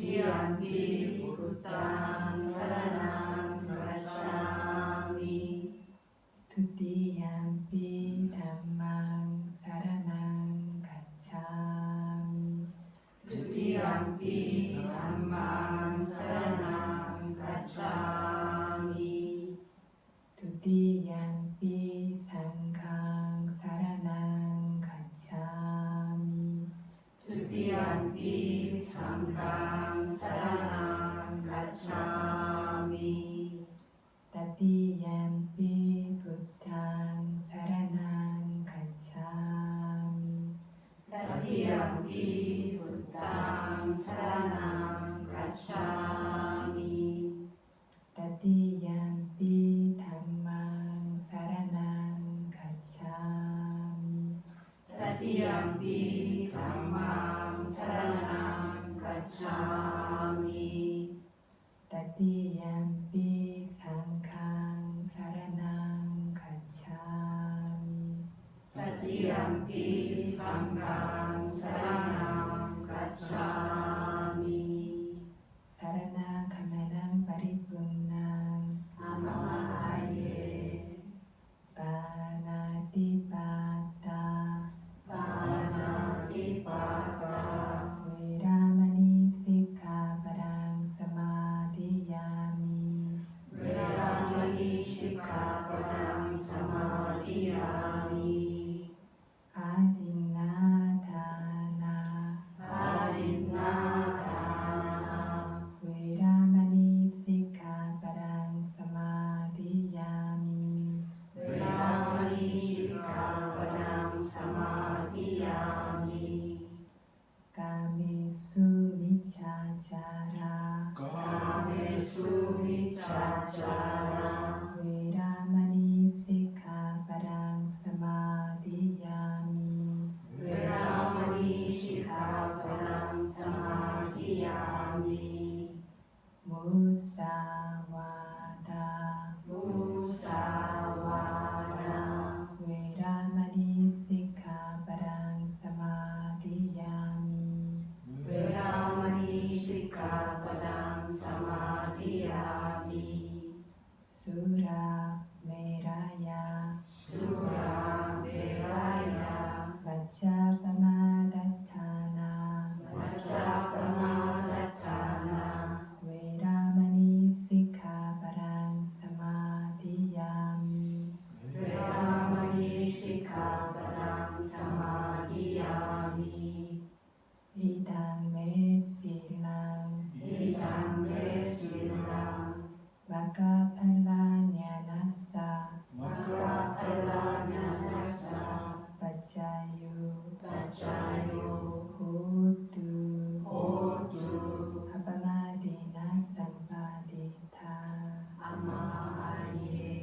Tutiyampi Buddhang Saranang Gacchami. Tutiyampi Dhammang Saranang Gacchami. Tutiyampi Dhammang Saranang Gacchami. Tutiyampi Sanghang Saranang Gacchami. Tutiyampi Sanghang Saranang Gacchami. Tatiyampi Buddhang Saranang Gacchami. Tatiyampi Buddhang Saranang Gacchami. Tatiyampi Dhammang Saranang Gacchami. Tatiyampi Dhammang Saranang Gacchami. Tatiyampi Sanghang Saranang Gacchami. Tatiyampi Sanghang Saranang Gacchami. Sarana Kamanang Paripurnang Amamaye. Panatipata Panatipata. Veramani Sikkhapadang Samadhiyami. Veramani Sikkhapadang Samadhiyami. Adinādhana Adinādhana. Veramani Sikkhapadang Samadhiyami. Veramani Sikkhapadang Samadhiyami. Kamesu Micchācara Kamesu Micchācara. Veramani Sikkhapadang Samadhiyami. Veramani Sikkhapadang Samadhiyami. Musāvāda Musāvāda. Veramani Sikkhapadang Samadhiyami. Veramani Sikkhapadang Samadhiyami. Sura Meraya Sura Meraya. Vaccapamadāttana Vaccapamadāttana. Veramani Sikkhapadang Samadhiyami. Veramani Sikkhapadang Samadhiyami. Idang me silang Idang me silang. Vakapalāñyanassa Vakapalāñyanassa. Paccayo Paccayo Hotu Hotu. Apamadina Sampadita. Amamaye.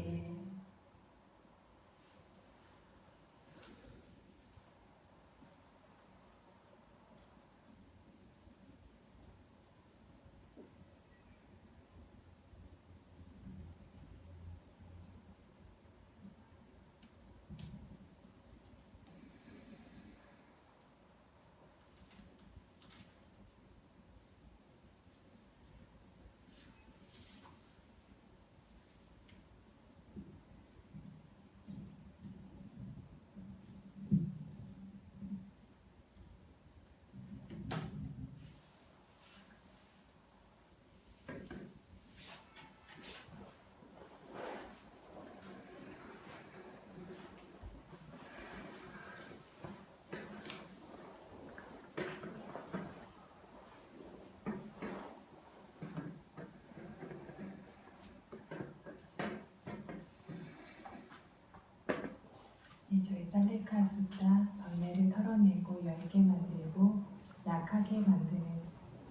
저희 살레카 숫자 박내를 털어내고 열게 만들고 약하게 만드는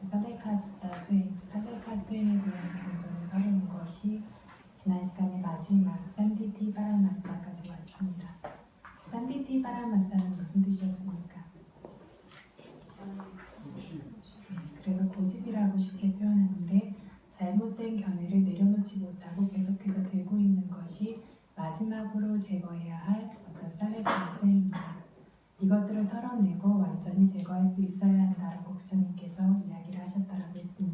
살레카 숫자 수행, 살레카 수행에 대한 경전을 서는 것이 지난 시간의 마지막 산디티 파라마사까지 왔습니다. 산디티 파라마사는 무슨 뜻이었습니까? 그래서 고집이라고 쉽게 표현하는데 잘못된 견해를 내려놓지 못하고 계속해서 들고 있는 것이 마지막으로 제거해야 할 어떤 살레카 수행입니다. 이것들을 털어내고 완전히 제거할 수 있어야 한다라고 부처님께서 이야기를 하셨다라고 했습니다.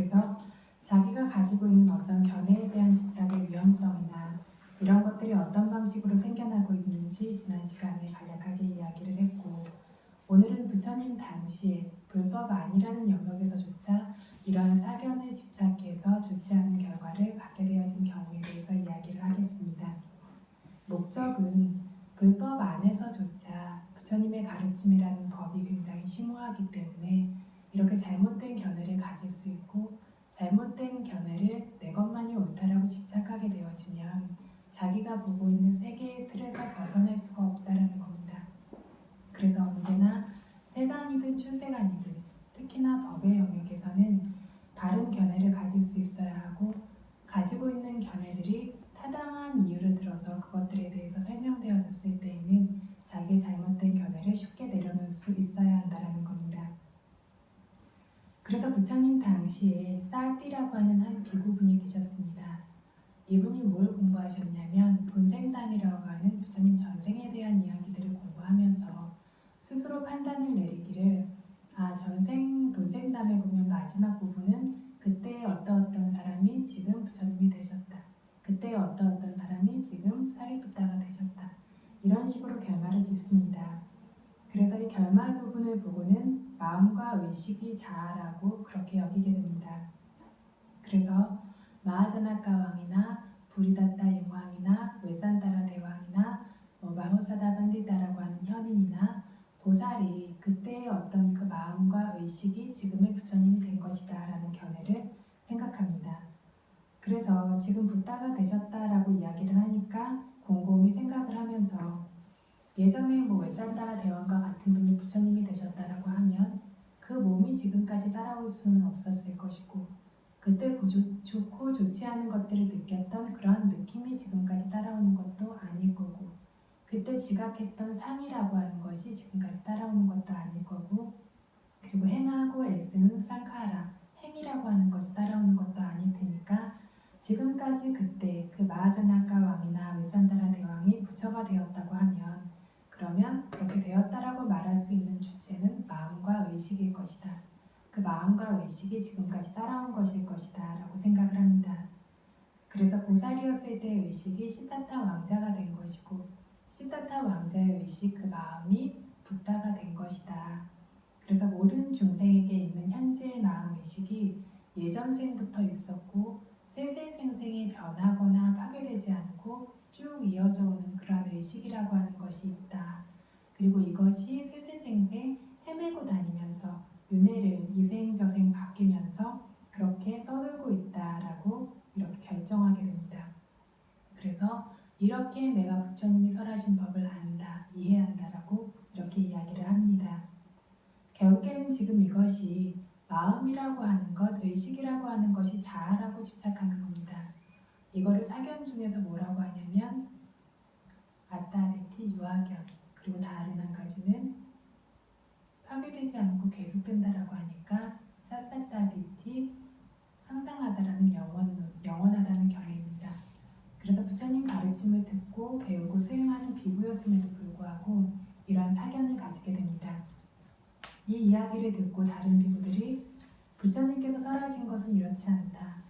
그래서 자기가 가지고 있는 어떤 견해에 대한 집착의 위험성이나 이런 것들이 어떤 방식으로 생겨나고 있는지 지난 시간에 간략하게 이야기를 했고, 오늘은 부처님 당시에 불법 아니라는 영역에서조차 이러한 사견에 집착해서 좋지 않은 결과를 갖게 되어진 경우에 대해서 이야기를 하겠습니다. 목적은 불법 안에서조차 부처님의 가르침이라는 법이 굉장히 심오하기 때문에 이렇게 잘못된 견해를 가질 수 있고, 잘못된 견해를 내 것만이 옳다라고 집착하게 되어지면 자기가 보고 있는 세계의 틀에서 벗어날 수가 없다라는 겁니다. 그래서 언제나 세간이든 출세간이든 특히나 법의 영역에서는 바른 견해를 가질 수 있어야 하고, 가지고 있는 견해들이 타당한 이유를 들어서 그것들에 대해서 설명되어졌을 때에는 자기의 잘못된 견해를 쉽게 내려놓을 수 있어야 한다는 겁니다. 그래서 부처님 당시에 사띠라고 하는 한 비구분이 계셨습니다. 이분이 뭘 공부하셨냐면 본생담이라고 하는 부처님 전생에 대한 이야기들을 공부하면서 스스로 판단을 내리기를, 전생 본생담에 보면 마지막 부분은 그때 어떤 사람이 지금 부처님이 되셨다, 그때 어떤 사람이 지금 사리푸타가 되셨다, 이런 식으로 결말을 짓습니다. 그래서 이 결말 부분을 보고는 마음과 의식이 자아라고 그렇게 여기게 됩니다. 그래서 마하자나카 왕이나 부리다타 임왕이나 웨산타라 대왕이나 마호사다 반디타라고 하는 현인이나 보살이 그때의 어떤 그 마음과 의식이 지금의 부처님이 된 것이다 라는 견해를 생각합니다. 그래서 지금 붓다가 되셨다라고 이야기를 하니까 곰곰이 생각을 하면서, 예전에 웨산타라 대왕과 같은 분이 부처님이 되셨다라고 하면 그 몸이 지금까지 따라올 수는 없었을 것이고, 그때 좋고 좋지 않은 것들을 느꼈던 그러한 느낌이 지금까지 따라오는 것도 아닐 거고, 그때 지각했던 상이라고 하는 것이 지금까지 따라오는 것도 아닐 거고, 그리고 행하고 애쓰는 쌍카라, 행이라고 하는 것이 따라오는 것도 아닐 테니까 지금까지 그때 그 마하자나카 왕이나 웨산타라 대왕이 부처가 되었다고 하면, 그러면 그렇게 되었다라고 말할 수 있는 주체는 마음과 의식일 것이다. 그 마음과 의식이 지금까지 따라온 것일 것이다 라고 생각을 합니다. 그래서 보살이었을 때의 의식이 시타타 왕자가 된 것이고, 시타타 왕자의 의식, 그 마음이 붓다가 된 것이다. 그래서 모든 중생에게 있는 현재의 마음 의식이 예전 생부터 있었고 세세생생에 변하거나 파괴되지 않고 쭉 이어져 오는 그런 의식이라고 하는 것이 있다. 그리고 이것이 세세생생 헤매고 다니면서 윤회를 이생저생 바뀌면서 그렇게 떠들고 있다라고 이렇게 결정하게 됩니다. 그래서 이렇게 내가 부처님이 설하신 법을 안다, 이해한다라고 이렇게 이야기를 합니다. 결국에는 지금 이것이 마음이라고 하는 것, 의식이라고 하는 것이 자아라고 집착하는 겁니다. 이거를 사견 중에서 뭐라고 하냐면 아따디티 유아견, 그리고 다른 한 가지는 파괴되지 않고 계속된다라고 하니까 사사따디티, 항상하다라는 영원하다는 견해입니다. 그래서 부처님 가르침을 듣고 배우고 수행하는 비구였음에도 불구하고 이러한 사견을 가지게 됩니다. 이 이야기를 듣고 다른 비구들이 부처님께서 설하신 것은 이렇지 않다,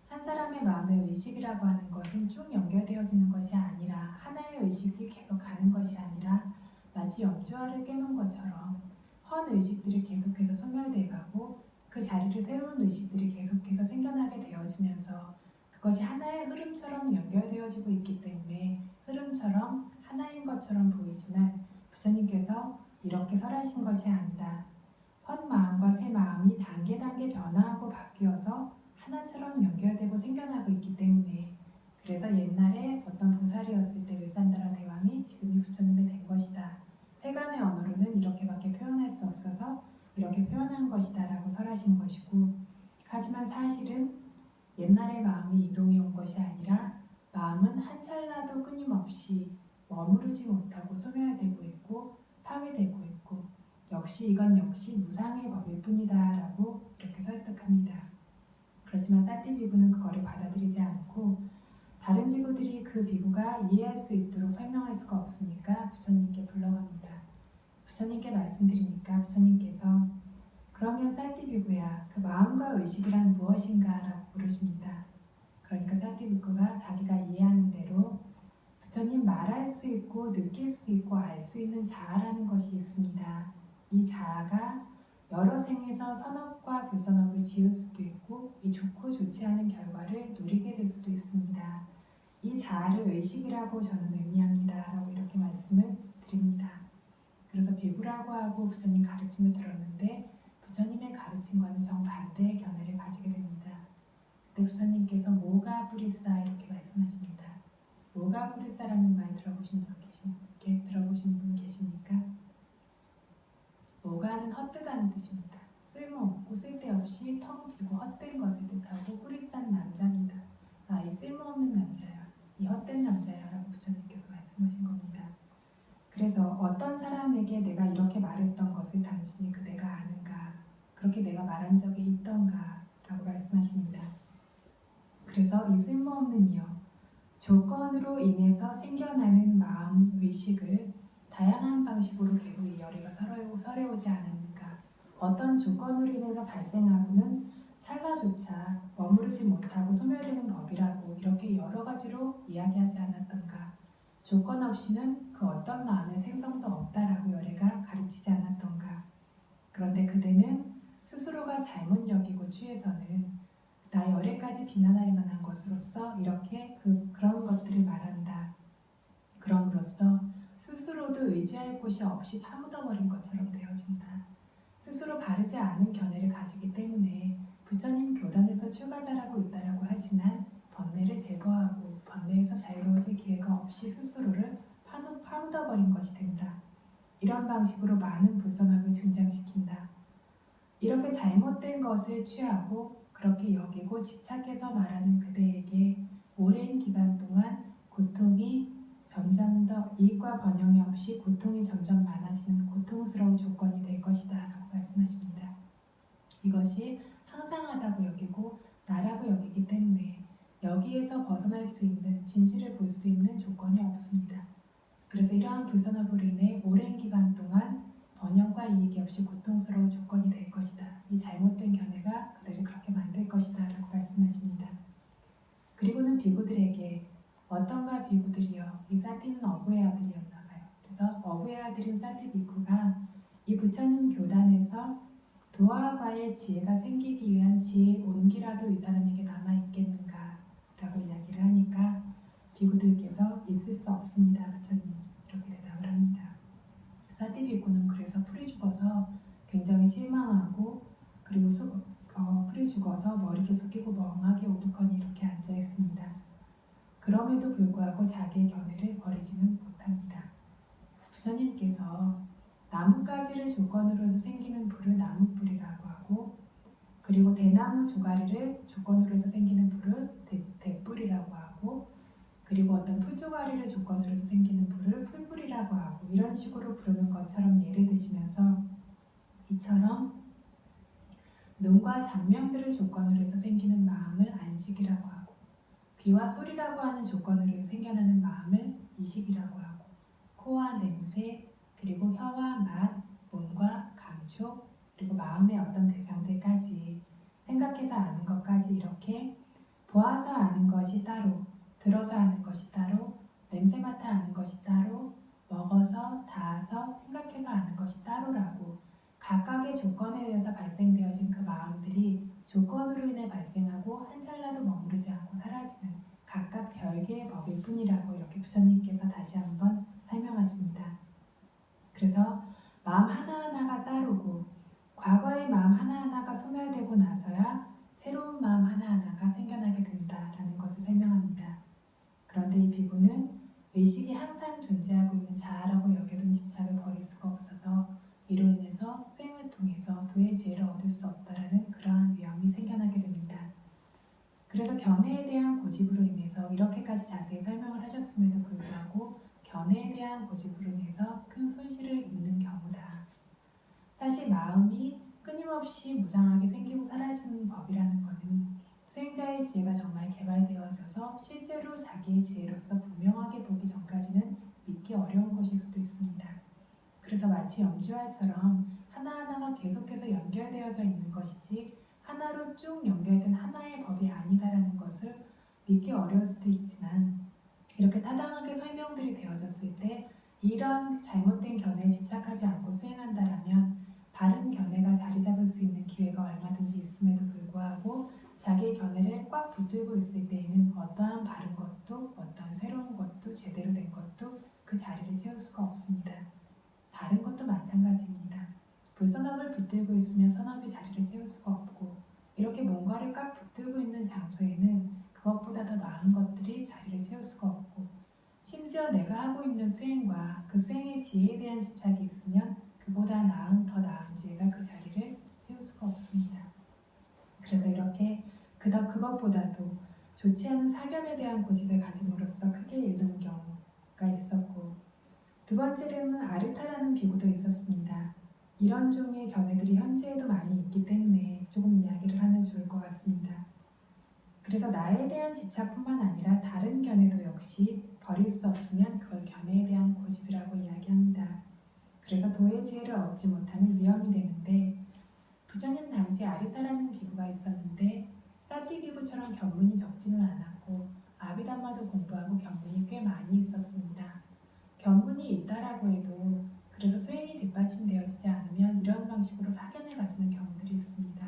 한 사람의 마음의 의식이라고 하는 것은 쭉 연결되어지는 것이 아니라, 하나의 의식이 계속 가는 것이 아니라 마치 염주알을 깨놓은 것처럼 헌 의식들이 계속해서 소멸돼가고 그 자리를 새로운 의식들이 계속해서 생겨나게 되어지면서 그것이 하나의 흐름처럼 연결되어지고 있기 때문에 흐름처럼 하나인 것처럼 보이지만 부처님께서 이렇게 설하신 것이 아니다. 헛 마음과 새 마음이 단계 변화하고 바뀌어서 하나처럼 연결되고 생겨나고 있기 때문에, 그래서 옛날에 어떤 보살이었을 때 웨산타라 대왕이 지금이 부처님이 된 것이다. 세간의 언어로는 이렇게밖에 표현할 수 없어서 이렇게 표현한 것이다 라고 설하신 것이고, 하지만 사실은 옛날의 마음이 이동해 온 것이 아니라 마음은 한 찰나도 끊임없이 머무르지 못하고 소멸되고 있고 파괴되고 있고, 이건 역시 무상의 법일 뿐이다 라고 이렇게 설득합니다. 그렇지만 사티 비구는 그거를 받아들이지 않고, 다른 비구들이 그 비구가 이해할 수 있도록 설명할 수가 없으니까 부처님께 불러갑니다. 부처님께 말씀드리니까 부처님께서, 그러면 사티 비구야, 그 마음과 의식이란 무엇인가 라고 물으십니다. 그러니까 사티비크가 자기가 이해하는 대로 부처님 말할 수 있고 느낄 수 있고 알 수 있는 자아라는 것이 있습니다. 이 자아가 여러 생에서 선업과 불선업을 지을 수도 있고 이 좋고 좋지 않은 결과를 누리게 될 수도 있습니다. 이 자아를 의식이라고 저는 의미합니다. 라고 이렇게 말씀을 드립니다. 그래서 비구라고 하고 부처님 가르침을 들었는데 부처님의 가르침과는 정반대의 견해를 가지게 됩니다. 그때 부처님께서 모가 뿌리싸 이렇게 말씀하십니다. 모가 뿌리싸라는 말 들어보신 분 계십니까? 모가는 헛되다는 뜻입니다. 쓸모없고 쓸데없이 텅 비고 헛된 것을 뜻하고 뿌리 싼 남자입니다. 이 쓸모없는 남자야, 이 헛된 남자야 라고 부처님께서 말씀하신 겁니다. 그래서 어떤 사람에게 내가 이렇게 말했던 것을 당신이 내가 아는가, 그렇게 내가 말한 적이 있던가 라고 말씀하십니다. 그래서 이 쓸모없는 이여, 조건으로 인해서 생겨나는 마음, 의식을 다양한 방식으로 계속 이 열애가 서려오지 않았는가, 어떤 조건으로 인해서 발생하고는 찰나조차 머무르지 못하고 소멸되는 법이라고 이렇게 여러 가지로 이야기하지 않았던가, 조건 없이는 그 어떤 마음의 생성도 없다라고 열애가 가르치지 않았던가. 그런데 그대는 스스로가 잘못 여기고 취해서는 나 열애까지 비난할 만한 것으로서 이렇게 그런 것들을 말한다. 그럼으로써 스스로도 의지할 곳이 없이 파묻어버린 것처럼 되어진다. 스스로 바르지 않은 견해를 가지기 때문에 부처님 교단에서 출가자라고 있다라고 하지만 번뇌를 제거하고 번뇌에서 자유로워질 기회가 없이 스스로를 파묻어버린 것이 된다. 이런 방식으로 많은 불선업을 증장시킨다. 이렇게 잘못된 것을 취하고 그렇게 여기고 집착해서 말하는 그대에게 오랜 기간 동안 고통이 점점 더 이익과 번영이 없이 고통이 점점 많아지는 고통스러운 조건이 될 것이다 라고 말씀하십니다. 이것이 항상하다고 여기고 나라고 여기기 때문에 여기에서 벗어날 수 있는 진실을 볼 수 있는 조건이 없습니다. 그래서 이러한 불선업으로 인해 오랜 기간 동안 번영과 이익이 없이 고통스러운 조건이 될 것이다. 이 잘못된 견해가 그들을 그렇게 만들 것이다 라고 말씀하십니다. 그리고는 비구들에게 어떤가 비구들이여, 이 사티는 어부의 아들이었나 봐요. 그래서 어부의 아들인 사티 비구가 이 부처님 교단에서 도화과의 지혜가 생기기 위한 지혜의 온기라도 이 사람에게 남아있겠는가 라고 이야기를 하니까 비구들께서 있을 수 없습니다. 부처님 이렇게 대답을 합니다. 사티 비구는 그래서 풀이 죽어서 굉장히 실망하고 그리고 풀이 죽어서 머리를 숙이고 멍하게 우두커니 이렇게 앉아있습니다. 그럼에도 불구하고 자기의 견해를 버리지는 못합니다. 부처님께서 나뭇가지를 조건으로 해서 생기는 불을 나무불이라고 하고 그리고 대나무 조가리를 조건으로 해서 생기는 불을 대불이라고 하고 그리고 어떤 풀조가리를 조건으로 해서 생기는 불을 풀불이라고 하고 이런 식으로 부르는 것처럼 예를 드시면서 이처럼 눈과 장면들을 조건으로 해서 생기는 마음을 안식이라고 하고 귀와 소리라고 하는 조건으로 생겨나는 마음을 이식이라고 하고 코와 냄새 그리고 혀와 맛, 몸과 감촉 그리고 마음의 어떤 대상들까지 생각해서 아는 것까지 이렇게 보아서 아는 것이 따로 들어서 아는 것이 따로 냄새 맡아 아는 것이 따로 먹어서 닿아서 생각해서 아는 것이 따로라고 각각의 조건에 의해서 발생되어진 그 마음들이 조건으로 인해 발생하고 한 찰나도 머무르지 않고 사라지는 각각 별개의 법일 뿐이라고 이렇게 부처님께서 다시 한번 설명하십니다. 그래서 마음 하나하나가 따르고 과거의 마음 하나하나가 소멸되고 나서야 새로운 마음 하나하나가 생겨나게 된다라는 것을 설명합니다. 그런데 이 비구는 의식이 항상 존재하고 있는 자아라고 여겨둔 집착을 버릴 수가 없어서 이로 인해서 수행을 통해서 도의 지혜를 얻을 수 없다라는 그러한 위험이 생겨나게 됩니다. 그래서 견해에 대한 고집으로 인해서 이렇게까지 자세히 설명을 하셨음에도 불구하고 견해에 대한 고집으로 인해서 큰 손실을 입는 경우다. 사실 마음이 끊임없이 무상하게 생기고 사라지는 법이라는 것은 수행자의 지혜가 정말 개발되어져서 실제로 자기의 지혜로서 분명하게 보기 전까지는 믿기 어려운 것일 수도 있습니다. 그래서 마치 염주알처럼 하나하나가 계속해서 연결되어져 있는 것이지 쭉 연결된 하나의 법이 아니다라는 것을 믿기 어려울 수도 있지만 이렇게 타당하게 설명들이 되어졌을 때 이런 잘못된 견해에 집착하지 않고 수행한다라면 바른 견해가 자리 잡을 수 있는 기회가 얼마든지 있음에도 불구하고 자기의 견해를 꽉 붙들고 있을 때에는 어떠한 바른 것도 어떠한 새로운 것도 제대로 된 것도 그 자리를 채울 수가 없습니다. 다른 것도 마찬가지입니다. 불선업을 붙들고 있으면 선업이 자리를 채울 수가 없고 이렇게 뭔가를 꽉 붙들고 있는 장소에는 그것보다 더 나은 것들이 자리를 채울 수가 없고 심지어 내가 하고 있는 수행과 그 수행의 지혜에 대한 집착이 있으면 그보다 더 나은 지혜가 그 자리를 채울 수가 없습니다. 그래서 이렇게 그것보다도 좋지 않은 사견에 대한 고집을 가짐으로써 크게 잃는 경우가 있었고 두 번째로는 아르타라는 비구도 있었습니다. 이런 종류의 견해들이 현재에도 많이 있기 때문에 조금 이야기를 하면 좋을 것 같습니다. 그래서 나에 대한 집착뿐만 아니라 다른 견해도 역시 버릴 수 없으면 그걸 견해에 대한 고집이라고 이야기합니다. 그래서 도의 지혜를 얻지 못하는 위험이 되는데 부처님 당시 아리타라는 비구가 있었는데 사티 비구처럼 견문이 적지는 않았고 아비담마도 공부하고 견문이 꽤 많이 있었습니다. 견문이 있다라고 해도 그래서 수행이 뒷받침되어지지 않으면 이런 방식으로 사견을 가지는 경우들이 있습니다.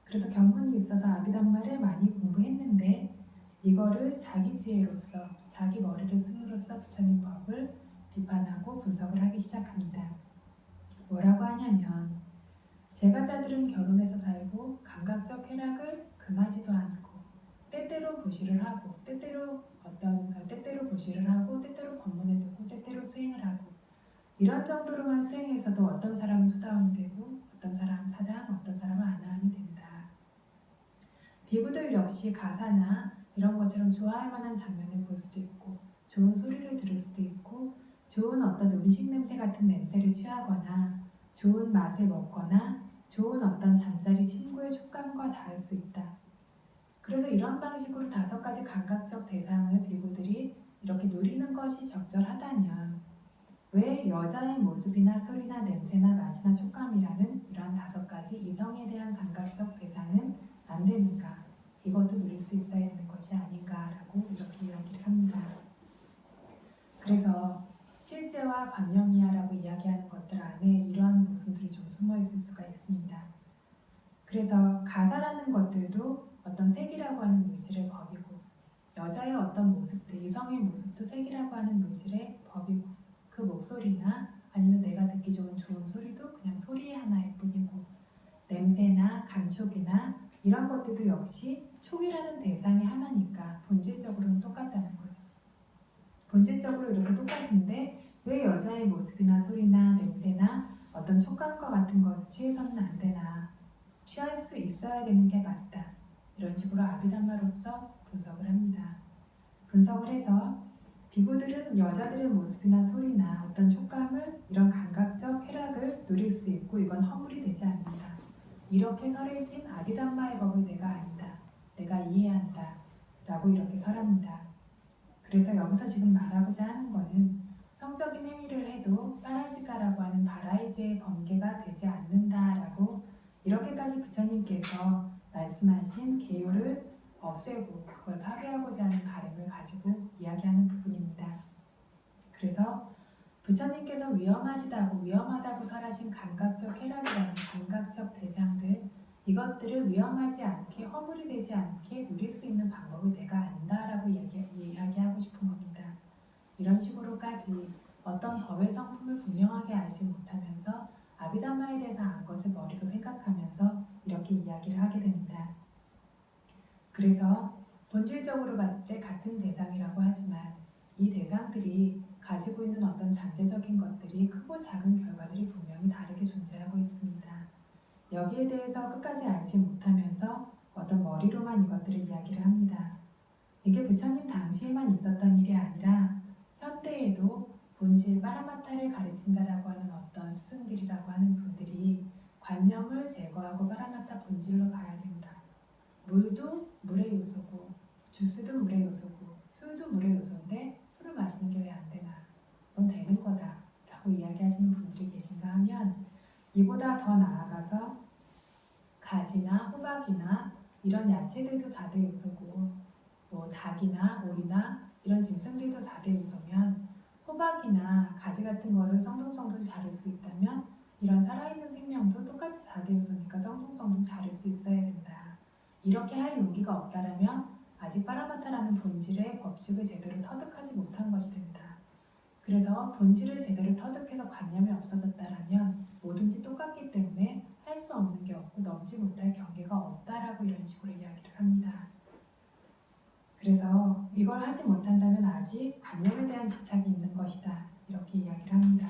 그래서 견문이 있어서 아비담마를 많이 공부했는데 이거를 자기 지혜로서 자기 머리를 쓰므로써 부처님 법을 비판하고 분석을 하기 시작합니다. 뭐라고 하냐면 제가자들은 결혼해서 살고 감각적 쾌락을 금하지도 않고 때때로 보시를 하고 때때로 보시를 하고 때때로 법문을 듣고 때때로 수행을 하고 이런 정도로만 수행해서도 어떤 사람은 수다원이 되고 어떤 사람은 사당, 어떤 사람은 아나함이 된다. 비구들 역시 가사나 이런 것처럼 좋아할 만한 장면을 볼 수도 있고 좋은 소리를 들을 수도 있고 좋은 어떤 음식 냄새 같은 냄새를 취하거나 좋은 맛을 먹거나 좋은 어떤 잠자리 친구의 촉감과 닿을 수 있다. 그래서 이런 방식으로 5가지 감각적 대상을 비구들이 이렇게 누리는 것이 적절하다면 왜 여자의 모습이나 소리나 냄새나 맛이나 촉감이라는 이러한 5가지 이성에 대한 감각적 대상은 안 되는가? 이것도 누릴 수 있어야 되는 것이 아닌가라고 이렇게 이야기를 합니다. 그래서 실제와 관념이야라고 이야기하는 것들 안에 이러한 모순들이 좀 숨어 있을 수가 있습니다. 그래서 가사라는 것들도 어떤 색이라고 하는 물질의 법이고 여자의 어떤 모습도 이성의 모습도 색이라고 하는 물질의 법이고 그 목소리나 아니면 내가 듣기 좋은 소리도 그냥 소리의 하나일 뿐이고 냄새나 감촉이나 이런 것들도 역시 촉이라는 대상의 하나니까 본질적으로는 똑같다는 거죠. 본질적으로 이렇게 똑같은데 왜 여자의 모습이나 소리나 냄새나 어떤 촉감과 같은 것을 취해서는 안 되나 취할 수 있어야 되는 게 맞다. 이런 식으로 아비담마로서 분석을 합니다. 분석을 해서 비구들은 여자들의 모습이나 소리나 어떤 촉감을 이런 감각적 쾌락을 누릴 수 있고 이건 허물이 되지 않는다. 이렇게 설해진 아비담마의 법을 내가 안다. 내가 이해한다. 라고 이렇게 설합니다. 그래서 여기서 지금 말하고자 하는 것은 성적인 행위를 해도 빠라시가라고 하는 바라이주의 번개가 되지 않는다라고 이렇게까지 부처님께서 말씀하신 계율을 없애고 그걸 파괴하고자 하는 바람을 가지고 이야기하는 부분입니다. 그래서 부처님께서 위험하다고 설하신 감각적 쾌락이라는 감각적 대상들 이것들을 위험하지 않게 허물이 되지 않게 누릴 수 있는 방법을 내가 안다라고 이야기하고 싶은 겁니다. 이런 식으로까지 어떤 법의 성품을 분명하게 알지 못하면서 아비담마에 대해서 안 것을 머리로 생각하면서 이렇게 이야기를 하게 됩니다. 그래서 본질적으로 봤을 때 같은 대상이라고 하지만 이 대상들이 가지고 있는 어떤 잠재적인 것들이 크고 작은 결과들이 분명히 다르게 존재하고 있습니다. 여기에 대해서 끝까지 알지 못하면서 어떤 머리로만 이것들을 이야기를 합니다. 이게 부처님 당시에만 있었던 일이 아니라 현대에도 본질 빠라마타를 가르친다라고 하는 어떤 스승들이라고 하는 분들이 관념을 제거하고 빠라마타 본질로 가야 된다. 물도 물의 요소고 주스도 물의 요소고 술도 물의 요소인데 술을 마시는 게 왜 안 되나? 그건 되는 거다 라고 이야기하시는 분들이 계신가 하면 이보다 더 나아가서 가지나 호박이나 이런 야채들도 4대 요소고 뭐 닭이나 오리나 이런 짐승들도 4대 요소면 호박이나 가지 같은 거를 성동성도 다를 수 있다면 이런 살아있는 생명도 똑같이 4대 요소니까 성동성도 다를 수 있어야 된다. 이렇게 할 용기가 없다라면 아직 파라마타라는 본질의 법칙을 제대로 터득하지 못한 것이 된다. 그래서 본질을 제대로 터득해서 관념이 없어졌다라면 뭐든지 똑같기 때문에 할 수 없는 게 없고 넘지 못할 경계가 없다라고 이런 식으로 이야기를 합니다. 그래서 이걸 하지 못한다면 아직 관념에 대한 집착이 있는 것이다. 이렇게 이야기를 합니다.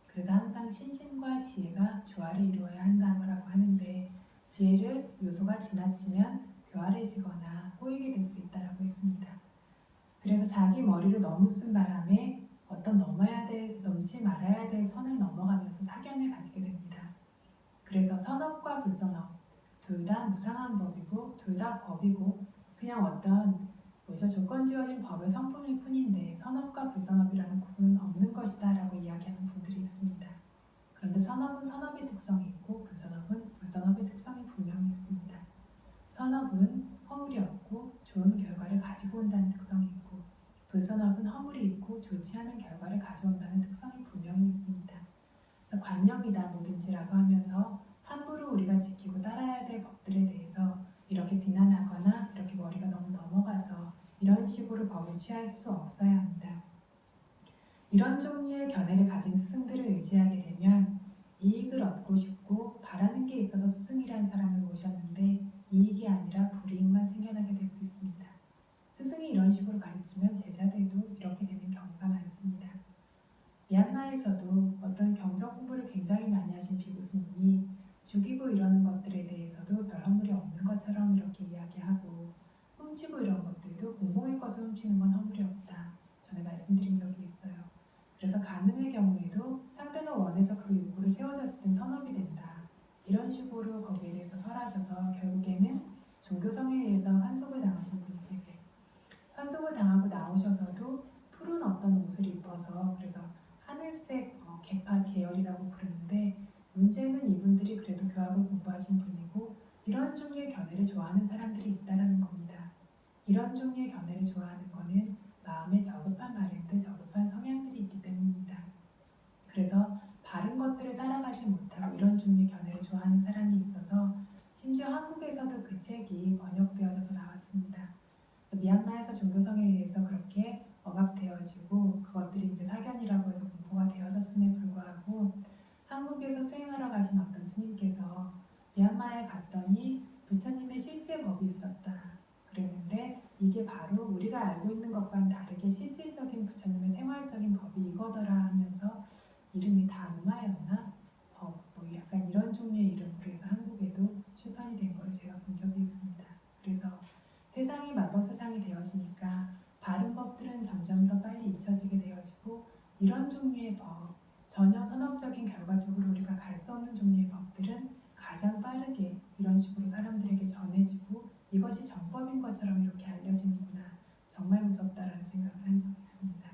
그래서 항상 신심과 지혜가 조화를 이루어야 한다고 하는데 지혜를 요소가 지나치면 교활해지거나 꼬이게 될 수 있다고 했습니다. 그래서 자기 머리를 너무 쓴 바람에 어떤 넘지 말아야 될 선을 넘어가면서 사견을 가지게 됩니다. 그래서 선업과 불선업 둘 다 무상한 법이고 둘 다 법이고 그냥 어떤 조건 지어진 법의 성품일 뿐인데 선업과 불선업이라는 구분은 없는 것이다 라고 이야기하는 분들이 있습니다. 그런데 선업은 선업의 특성이 있고 불선업은 불선업의 특성이 분명히 있습니다. 선업은 허물이 없고 좋은 결과를 가지고 온다는 특성이 있고 불선업은 허물이 있고 좋지 않은 결과를 가져온다는 특성이 분명히 있습니다. 그래서 관념이다 뭐든지라고 하면서 함부로 우리가 지키고 따라야 될 법들에 대해서 이렇게 비난하거나 이렇게 머리가 너무 넘어가서 이런 식으로 법을 취할 수 없어야 합니다. 이런 종류의 견해를 가진 스승들을 의지하게 되면 이익을 얻고 싶고 바라는 게 있어서 스승이라는 사람을 모셨는데 이익이 아니라 불이익만 생겨나게 될 수 있습니다. 스승이 이런 식으로 가르치면 제자들도 이렇게 되는 경우가 많습니다. 미얀마에서도 어떤 경적 공부를 굉장히 많이 하신 비구 스님이 죽이고 이러는 것들에 대해서도 별 허물이 없는 것처럼 이렇게 이야기하고 훔치고 이런 것들도 공공의 것을 훔치는 건 허물이 없다. 전에 말씀드린 적이 있어요. 그래서 간음의 경우에도 상대가 원해서 그 요구를 세워졌을 땐 선업이 된다. 이런 식으로 거기에 대해서 설하셔서 결국에는 종교성에 의해서 환속을 당하신 분이 계세요. 환속을 당하고 나오셔서도 푸른 어떤 옷을 입어서 그래서 하늘색 계파 계열이라고 부르는데 문제는 이분들이 그래도 교학을 공부하신 분이고 이런 종류의 견해를 좋아하는 사람들이 있다는 겁니다. 이런 종류의 견해를 좋아하는 거는 마음에 저급한 바램들, 저급한 성향들이 있기 때문입니다. 그래서 바른 것들을 따라가지 못하고 이런 종류의 견해를 좋아하는 사람이 있어서 심지어 한국에서도 그 책이 번역되어져서 나왔습니다. 그래서 미얀마에서 종교성에 의해서 그렇게 억압되어지고 그것들이 이제 사견이라고 해서 공포가 되어졌음에 불구하고 한국에서 수행하러 가신 어떤 스님께서 미얀마에 갔더니 부처님의 실제 법이 있었다. 그랬는데 이게 바로 우리가 알고 있는 것과는 다르게 실질적인 부처님의 생활적인 법이 이거더라 하면서 이름이 다누마였나? 뭐 약간 이런 종류의 이름으로 해서 한국에도 출판이 된 걸 제가 본 적이 있습니다. 그래서 세상이 마법 세상이 되어지니까 바른 법들은 점점 더 빨리 잊혀지게 되어지고 이런 종류의 법, 전혀 선업적인 결과적으로 우리가 갈 수 없는 종류의 법들은 가장 빠르게 이런 식으로 사람들에게 전해지고 이것이 정법인 것처럼 이렇게 알려지는구나. 정말 무섭다라는 생각을 한 적이 있습니다.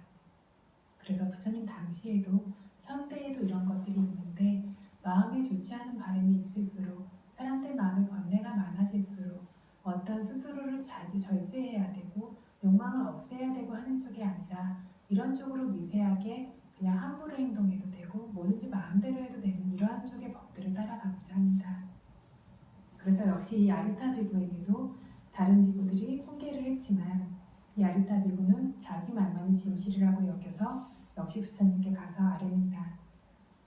그래서 부처님 당시에도 현대에도 이런 것들이 있는데 마음이 좋지 않은 바람이 있을수록 사람들 마음에 번뇌가 많아질수록 어떤 스스로를 절제해야 되고 욕망을 없애야 되고 하는 쪽이 아니라 이런 쪽으로 미세하게 그냥 함부로 행동해도 되고 뭐든지 마음대로 해도 되는 이러한 쪽의 법들을 따라가고자 합니다. 그래서 역시 이 아리타 비구에게도 다른 비구들이 훈계를 했지만 이 아리타 비구는 자기 말만이 진실이라고 여겨서 역시 부처님께 가서 아뢰니다.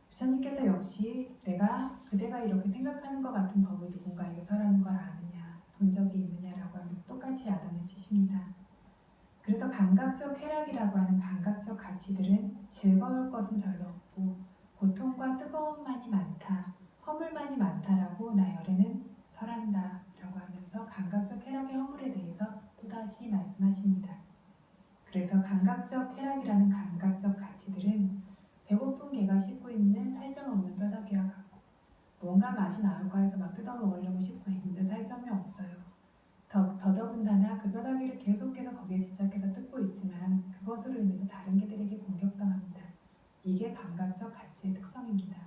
부처님께서 역시 그대가 이렇게 생각하는 것 같은 법을 누군가에게 설하는 걸 아느냐, 본 적이 있느냐라고 하면서 똑같이 야단을 치십니다. 그래서 감각적 쾌락이라고 하는 감각적 가치들은 즐거울 것은 별로 없고 고통과 뜨거움만이 많다, 허물만이 많다라고 나열에는 설한다 라고 하면서 감각적 쾌락의 허물에 대해서 또다시 말씀하십니다. 그래서 감각적 쾌락이라는 감각적 가치들은 배고픈 개가 씹고 있는 살점 없는 뼈다귀와 같고 뭔가 맛이 나올까 해서 막 뜯어먹으려고 씹고 있는데 살점이 없어요. 더더군다나 그 뼈다귀를 계속해서 거기에 집착해서 뜯고 있지만 그것으로 인해서 다른 개들에게 공격당합니다. 이게 감각적 가치의 특성입니다.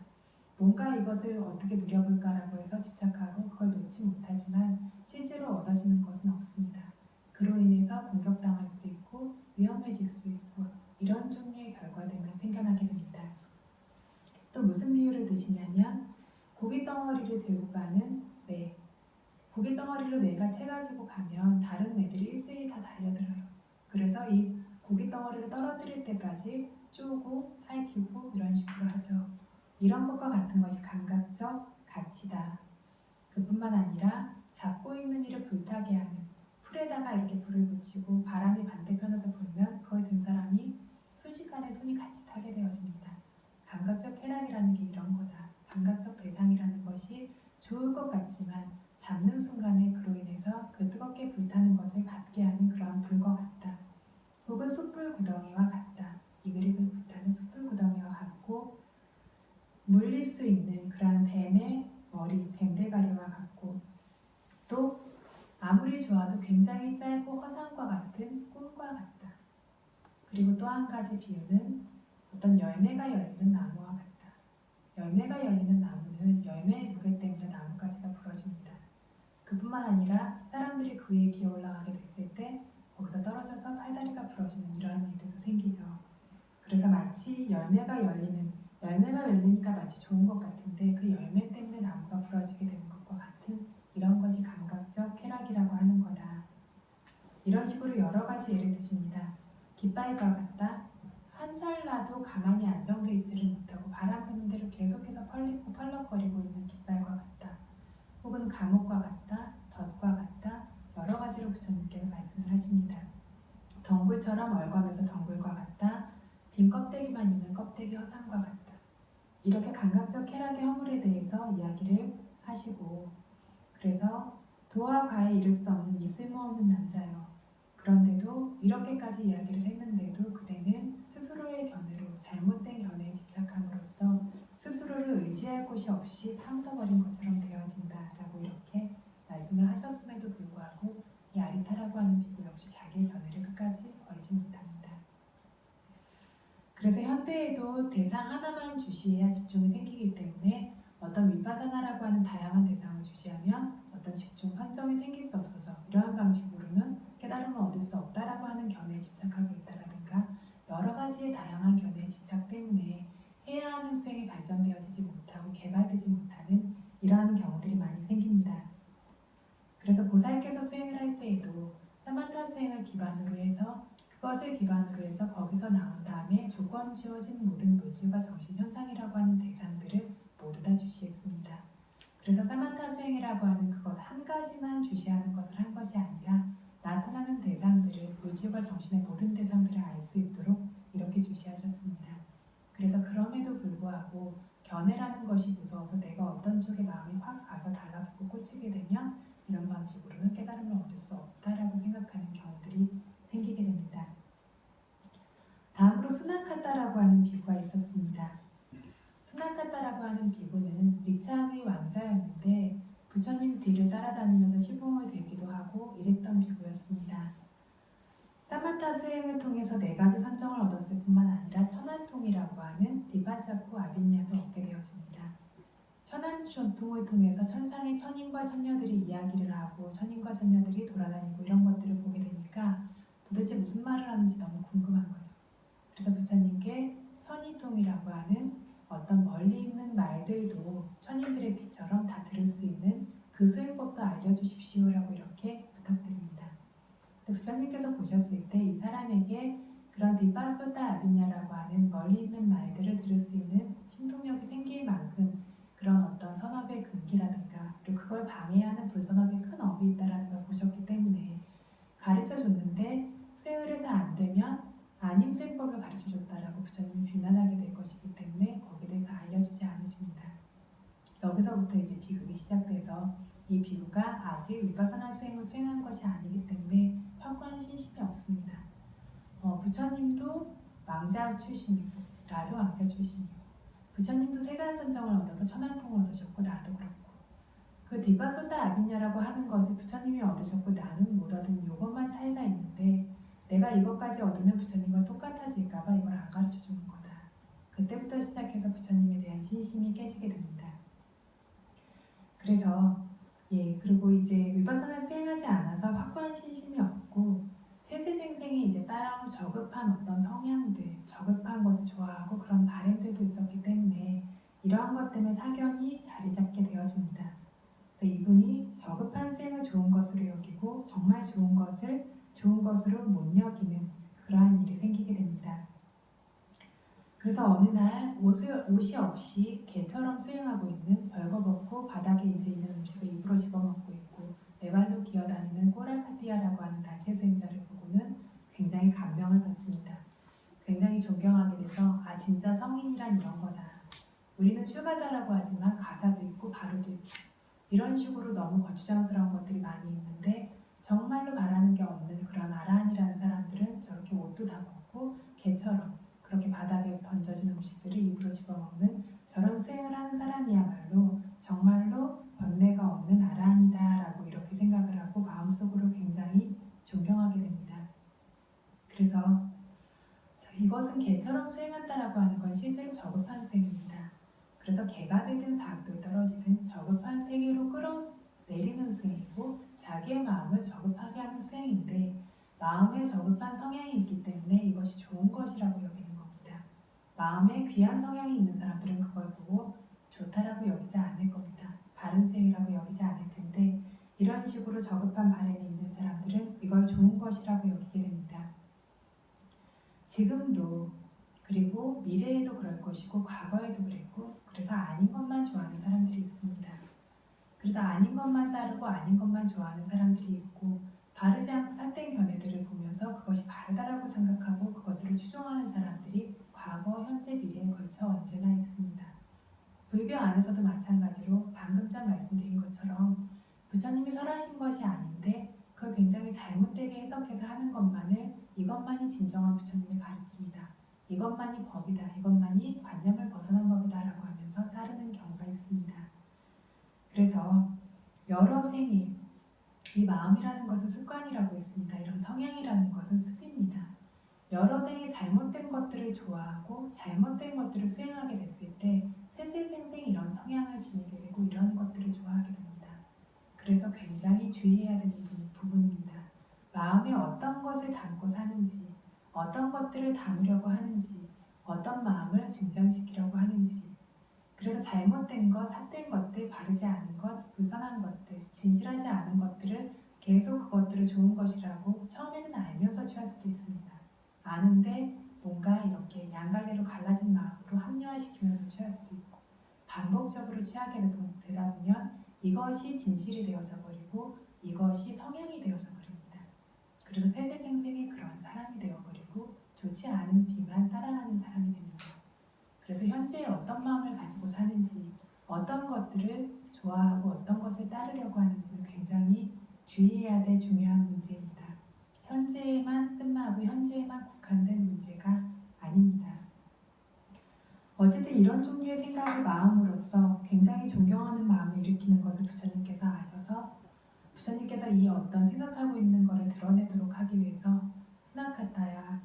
뭔가 이것을 어떻게 누려볼까라고 해서 집착하고 그걸 놓지 못하지만 실제로 얻어지는 것은 없습니다. 그로 인해서 공격당할 수 있고 위험해질 수 있고 이런 종류의 결과들만 생겨나게 됩니다. 또 무슨 비유를 드시냐면 고기 덩어리를 들고 가는 매. 고기 덩어리를 매가 채가지고 가면 다른 매들이 일제히 다 달려들어요. 그래서 이 고기 덩어리를 떨어뜨릴 때까지 쪼고 핥히고 이런 식으로 하죠. 이런 것과 같은 것이 감각적 가치다. 그뿐만 아니라 잡고 있는 이를 불타게 하는, 풀에다가 이렇게 불을 붙이고 바람이 반대편에서 불면 그걸 든 사람이 순식간에 손이 같이 타게 되어집니다. 감각적 쾌락이라는 게 이런 거다. 감각적 대상이라는 것이 좋을 것 같지만 잡는 순간에 그로 인해서 그 뜨겁게 불타는 것을 받게 하는 그러한 불과 같다. 혹은 숯불 구덩이와 같다. 이글이글 불타는 숯불 구덩이와 같고 물릴 수 있는 그러한 뱀의 머리, 뱀대가리와 같고 또 아무리 좋아도 굉장히 짧고 허상과 같은 꿈과 같다. 그리고 또 한 가지 비유는 어떤 열매가 열리는 나무와 같다. 열매가 열리는 나무는 열매의 무게 때문에 나뭇가지가 부러집니다. 그뿐만 아니라 사람들이 그 위에 기어 올라가게 됐을 때 거기서 떨어져서 팔다리가 부러지는 이러한 일들도 생기죠. 그래서 마치 열매가 열리니까 마치 좋은 것 같은데 그 열매 때문에 나무가 부러지게 되는 것과 같은 이런 것이 감각적 쾌락이라고 하는 거다. 이런 식으로 여러 가지 예를 드십니다. 깃발과 같다. 한 찰나도 가만히 안정되어 있지를 못하고 바람 부는 대로 계속해서 펄리고 펄럭거리고 있는 깃발과 같다. 혹은 감옥과 같다. 덫과 같다. 여러 가지로 부처님께서 말씀을 하십니다. 덩굴처럼 얼감에서 덩굴과 같다. 빈 껍데기만 있는 껍데기 허상과 같다. 이렇게 감각적 쾌락의 허물에 대해서 이야기를 하시고 그래서 도와 과에 이를 수 없는 이 쓸모없는 남자요. 그런데도 이렇게까지 이야기를 했는데도 그대는 스스로의 견해로 잘못된 견해에 집착함으로써 스스로를 의지할 곳이 없이 파묻어버린 것처럼 되어진다라고 이렇게 말씀을 하셨음에도 불구하고 이 아리타라고 하는 비구 역시 자기의 견해를 끝까지 버리지 못합니다. 그래서 현대에도 대상 하나만 주시해야 집중이 생기기 때문에 어떤 위파사나라고 하는 다양한 대상을 주시하면 어떤 집중 선정이 생길 수 없어서 이러한 방식으로는 깨달음을 얻을 수 없다라고 하는 견해에 집착하고 있다라든가 여러 가지의 다양한 견해의 집착 때문에 해야 하는 수행이 발전되어지지 못하고 개발되지 못하는 이러한 경우들이 많이 생깁니다. 그래서 보살께서 수행을 할 때에도 사마타 수행을 기반으로 해서 그것을 기반으로 해서 거기서 나온 다음에 조건 지어진 모든 물질과 정신 현상이라고 하는 대상들을 모두 다 주시했습니다. 그래서 사마타 수행이라고 하는 그것 한 가지만 주시하는 것을 한 것이 아니라 나타나는 대상들을 물질과 정신의 모든 대상들을 알 수 있도록 이렇게 주시하셨습니다. 그래서 그럼에도 불구하고 견해라는 것이 무서워서 내가 어떤 쪽에 마음이 확 가서 달라붙고 꽂히게 되면 이런 방식으로는 깨달음을 얻을 수 없다라고 생각하는 경우들이 생기게 됩니다. 다음으로 수나카타라고 하는 비구가 있었습니다. 수나카타라고 하는 비구는 릭차의 왕자였는데 부처님 뒤를 따라다니면서 시봉을 들기도 하고 이랬던 비구였습니다. 사마타 수행을 통해서 4가지 선정을 얻었을 뿐만 아니라 천안통이라고 하는 디바자쿠 아빈야도 얻게 되어집니다. 천안통을 통해서 천상의 천인과 천녀들이 이야기를 하고 천인과 천녀들이 돌아다니고 이런 것들을 보게 되니까 도대체 무슨 말을 하는지 너무 궁금한 거죠. 그래서 부처님께 천이통이라고 하는 어떤 멀리 있는 말들도 천인들의 귀처럼 다 들을 수 있는 그 수행법도 알려주십시오라고 이렇게 부탁드립니다. 부처님께서 보셨을 때 이 사람에게 그런 디바소타 아비냐라고 하는 멀리 있는 말들을 들을 수 있는 신통력이 생길 만큼 그런 어떤 선업의 근기라든가 그리고 그걸 방해하는 불선업의 큰 업이 있다는 걸 보셨기 때문에 가르쳐 줬는데 수행을 해서 안 되면 아님 수행법을 가르쳐 줬다라고 부처님이 비난하게 될 것이기 때문에 거기에 대해서 알려주지 않으십니다. 여기서부터 이제 비극이 시작돼서 이 비구가 아직 위파사나 수행을 수행한 것이 아니기 때문에 확고한 신심이 없습니다. 부처님도 왕자 출신이고 나도 왕자 출신이고 부처님도 세간 선정을 얻어서 천안통을 얻으셨고 나도 그렇고 그 디바소타 아빈야라고 하는 것을 부처님이 얻으셨고 나는 못 얻은 요것만 차이가 있는데 내가 이것까지 얻으면 부처님과 똑같아질까봐 이걸 안 가르쳐 주는 거다. 그때부터 시작해서 부처님에 대한 신심이 깨지게 됩니다. 그래서 그리고 이제 위파사나 수행하지 않아서 확고한 신심이 없고 세세생생이 이제 따라온 저급한 어떤 성향들, 저급한 것을 좋아하고 그런 바램들도 있었기 때문에 이러한 것 때문에 사견이 자리 잡게 되어집니다. 그래서 이분이 저급한 수행을 좋은 것으로 여기고 정말 좋은 것을 좋은 것으로 못 여기는 그러한 일이 생기게 됩니다. 그래서 어느 날 옷이 없이 개처럼 수행하고 있는 벌거벗고 바닥에 이제 있는 음식을 입으로 집어먹고 있고 네 발로 기어다니는 꼬랄카티아라고 하는 단체 수행자를 보고는 굉장히 감명을 받습니다. 굉장히 존경하게 돼서 진짜 성인이란 이런 거다. 우리는 출가자라고 하지만 가사도 있고 바로도 있고 이런 식으로 너무 거추장스러운 것들이 많이 있는데 정말로 바라는 게 없는 그런 아라한이라는 사람들은 저렇게 옷도 다 벗고 개처럼 그렇게 바닥에 던져진 음식들을 입으로 집어먹는 저런 수행을 하는 사람이야말로 정말로 번뇌가 없는 아라한이다라고 이렇게 생각을 하고 마음속으로 굉장히 존경하게 됩니다. 그래서 이것은 개처럼 수행한다라고 하는 건 실제로 저급한 수행입니다. 그래서 개가 되든 사악도에 떨어지든 저급한 세계로 끌어내리는 수행이고 자기의 마음을 저급하게 하는 수행인데 마음에 저급한 성향이 있기 때문에 이것이 좋은 것이라고 여기는 겁니다. 마음에 귀한 성향이 있는 사람들은 그걸 보고 좋다라고 여기지 않을 겁니다. 바른 수행이라고 여기지 않을 텐데 이런 식으로 저급한 바람이 있는 사람들은 이걸 좋은 것이라고 여기게 됩니다. 지금도 그리고 미래에도 그럴 것이고 과거에도 그랬고 그래서 아닌 것만 좋아하는 사람들이 있습니다. 그래서 아닌 것만 따르고 아닌 것만 좋아하는 사람들이 있고 바르지 않고 삿된 견해들을 보면서 그것이 바르다라고 생각하고 그것들을 추종하는 사람들이 과거, 현재, 미래에 걸쳐 언제나 있습니다. 불교 안에서도 마찬가지로 방금 전 말씀드린 것처럼 부처님이 설하신 것이 아닌데 그걸 굉장히 잘못되게 해석해서 하는 것만을 이것만이 진정한 부처님의 가르침이다. 이것만이 법이다. 이것만이 관념을 벗어난 법이다 라고 하면서 따르는 경우가 있습니다. 그래서 여러 생에 이 마음이라는 것은 습관이라고 했습니다. 이런 성향이라는 것은 습입니다. 여러 생에 잘못된 것들을 좋아하고 잘못된 것들을 수행하게 됐을 때 세세생생 이런 성향을 지니게 되고 이런 것들을 좋아하게 됩니다. 그래서 굉장히 주의해야 되는 부분입니다. 마음에 어떤 것을 담고 사는지 어떤 것들을 담으려고 하는지 어떤 마음을 증장시키려고 하는지 그래서 잘못된 것, 삿된 것들, 바르지 않은 것, 불선한 것들, 진실하지 않은 것들을 계속 그것들을 좋은 것이라고 처음에는 알면서 취할 수도 있습니다. 아는데 뭔가 이렇게 양갈래로 갈라진 마음으로 합리화시키면서 취할 수도 있고 반복적으로 취하게 되다 보면 이것이 진실이 되어져 버리고 이것이 성향이 되어져 버립니다. 그래서 세세생생의 그런 사람이 되어버리고 좋지 않은 뒤만 따라가는 사람이 됩니다. 그래서 현재에 어떤 마음을 가지고 사는지 어떤 것들을 좋아하고 어떤 것을 따르려고 하는지는 굉장히 주의해야 될 중요한 문제입니다. 현재에만 끝나고 현재에만 국한된 문제가 아닙니다. 어쨌든 이런 종류의 생각을 마음으로써 굉장히 존경하는 마음을 일으키는 것을 부처님께서 아셔서 부처님께서 이 어떤 생각하고 있는 것을 드러내도록 하기 위해서 스나카타야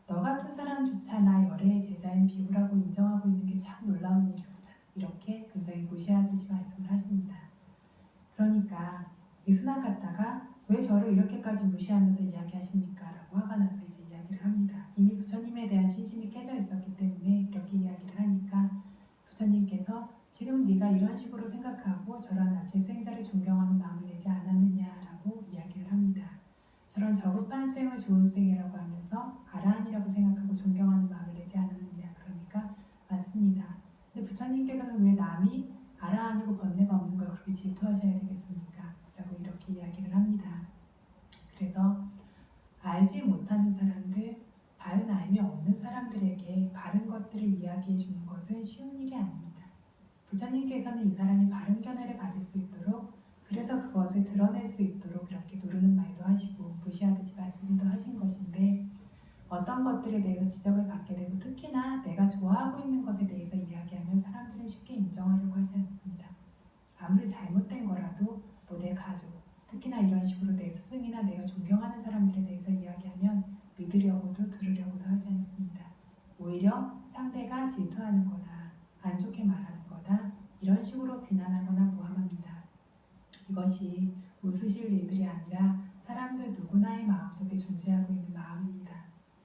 너 같은 사람조차 나 열애의 제자인 비구라고 인정하고 있는 게 참 놀라운 일이구나 이렇게 굉장히 무시하듯이 말씀을 하십니다. 그러니까 이 스나카타가 왜 저를 이렇게까지 무시하면서 이야기하십니까? 라고 화가 나서 이제 이야기를 합니다. 이미 부처님에 대한 신심이 깨져 있었기 때문에 이렇게 이야기를 하니까 부처님께서 지금 네가 이런 식으로 생각하고 저런 나체 수행자를 존경하는 마음을 내지 않았느냐라고 이야기를 합니다. 저런 저급한 수행을 좋은 수행이라고 하면서 아라한이라고 생각하고 존경하는 마음을 내지 않았느냐. 그러니까 맞습니다. 근데 부처님께서는 왜 남이 아라한이고 번뇌가 없는 걸 그렇게 질투하셔야 되겠습니까? 라고 이렇게 이야기를 합니다. 그래서 알지 못하는 사람들, 바른 알미 없는 사람들에게 바른 것들을 이야기해 주는 것은 쉬운 일이 아닙니다. 부처님께서는 이 사람이 바른 견해를 가질 수 있도록 그래서 그것을 드러낼 수 있도록 이렇게 누르는 말도 하시고 무시하듯이 말씀도 하신 것인데 어떤 것들에 대해서 지적을 받게 되고 특히나 내가 좋아하고 있는 것에 대해서 이야기하면 사람들은 쉽게 인정하려고 하지 않습니다. 아무리 잘못된 거라도 뭐 내 가족, 특히나 이런 식으로 내 스승이나 내가 존경하는 사람들에 대해서 이야기하면 믿으려고도 들으려고도 하지 않습니다. 오히려 상대가 질투하는 거다, 안 좋게 말하는 거다, 이런 식으로 비난하거나 모함합니다. 이것이 웃으실 일들이 아니라 사람들 누구나의 마음속에 존재하고 있는 마음입니다.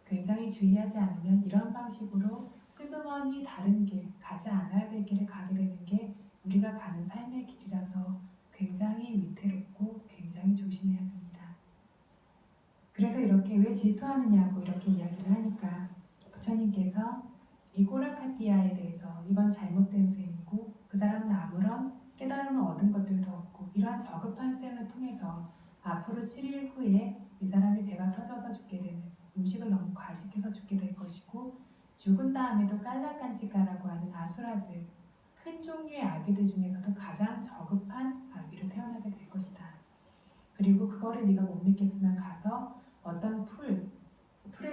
굉장히 주의하지 않으면 이런 방식으로 슬그머니 다른 길, 가지 않아야 될 길을 가게 되는 게 우리가 가는 삶의 길이라서 굉장히 위태롭고 굉장히 조심해야 됩니다. 그래서 이렇게 왜 질투하느냐고 이렇게 이야기를 하니까 부처님께서 이 꼬라카띠아에 대해서 이건 잘못된 수행이고 그 사람은 아무런 깨달음을 얻은 것들도 없고 이러한 저급한 수행을 통해서 앞으로 7일 후에 이 사람이 배가 터져서 죽게 되는, 음식을 너무 과식해서 죽게 될 것이고 죽은 다음에도 깔라간지가라고 하는 아수라들, 큰 종류의 아귀들 중에서도 가장 저급한 아귀로 태어나게 될 것이다. 그리고 그거를 네가 못 믿겠으면 가서 어떤 풀의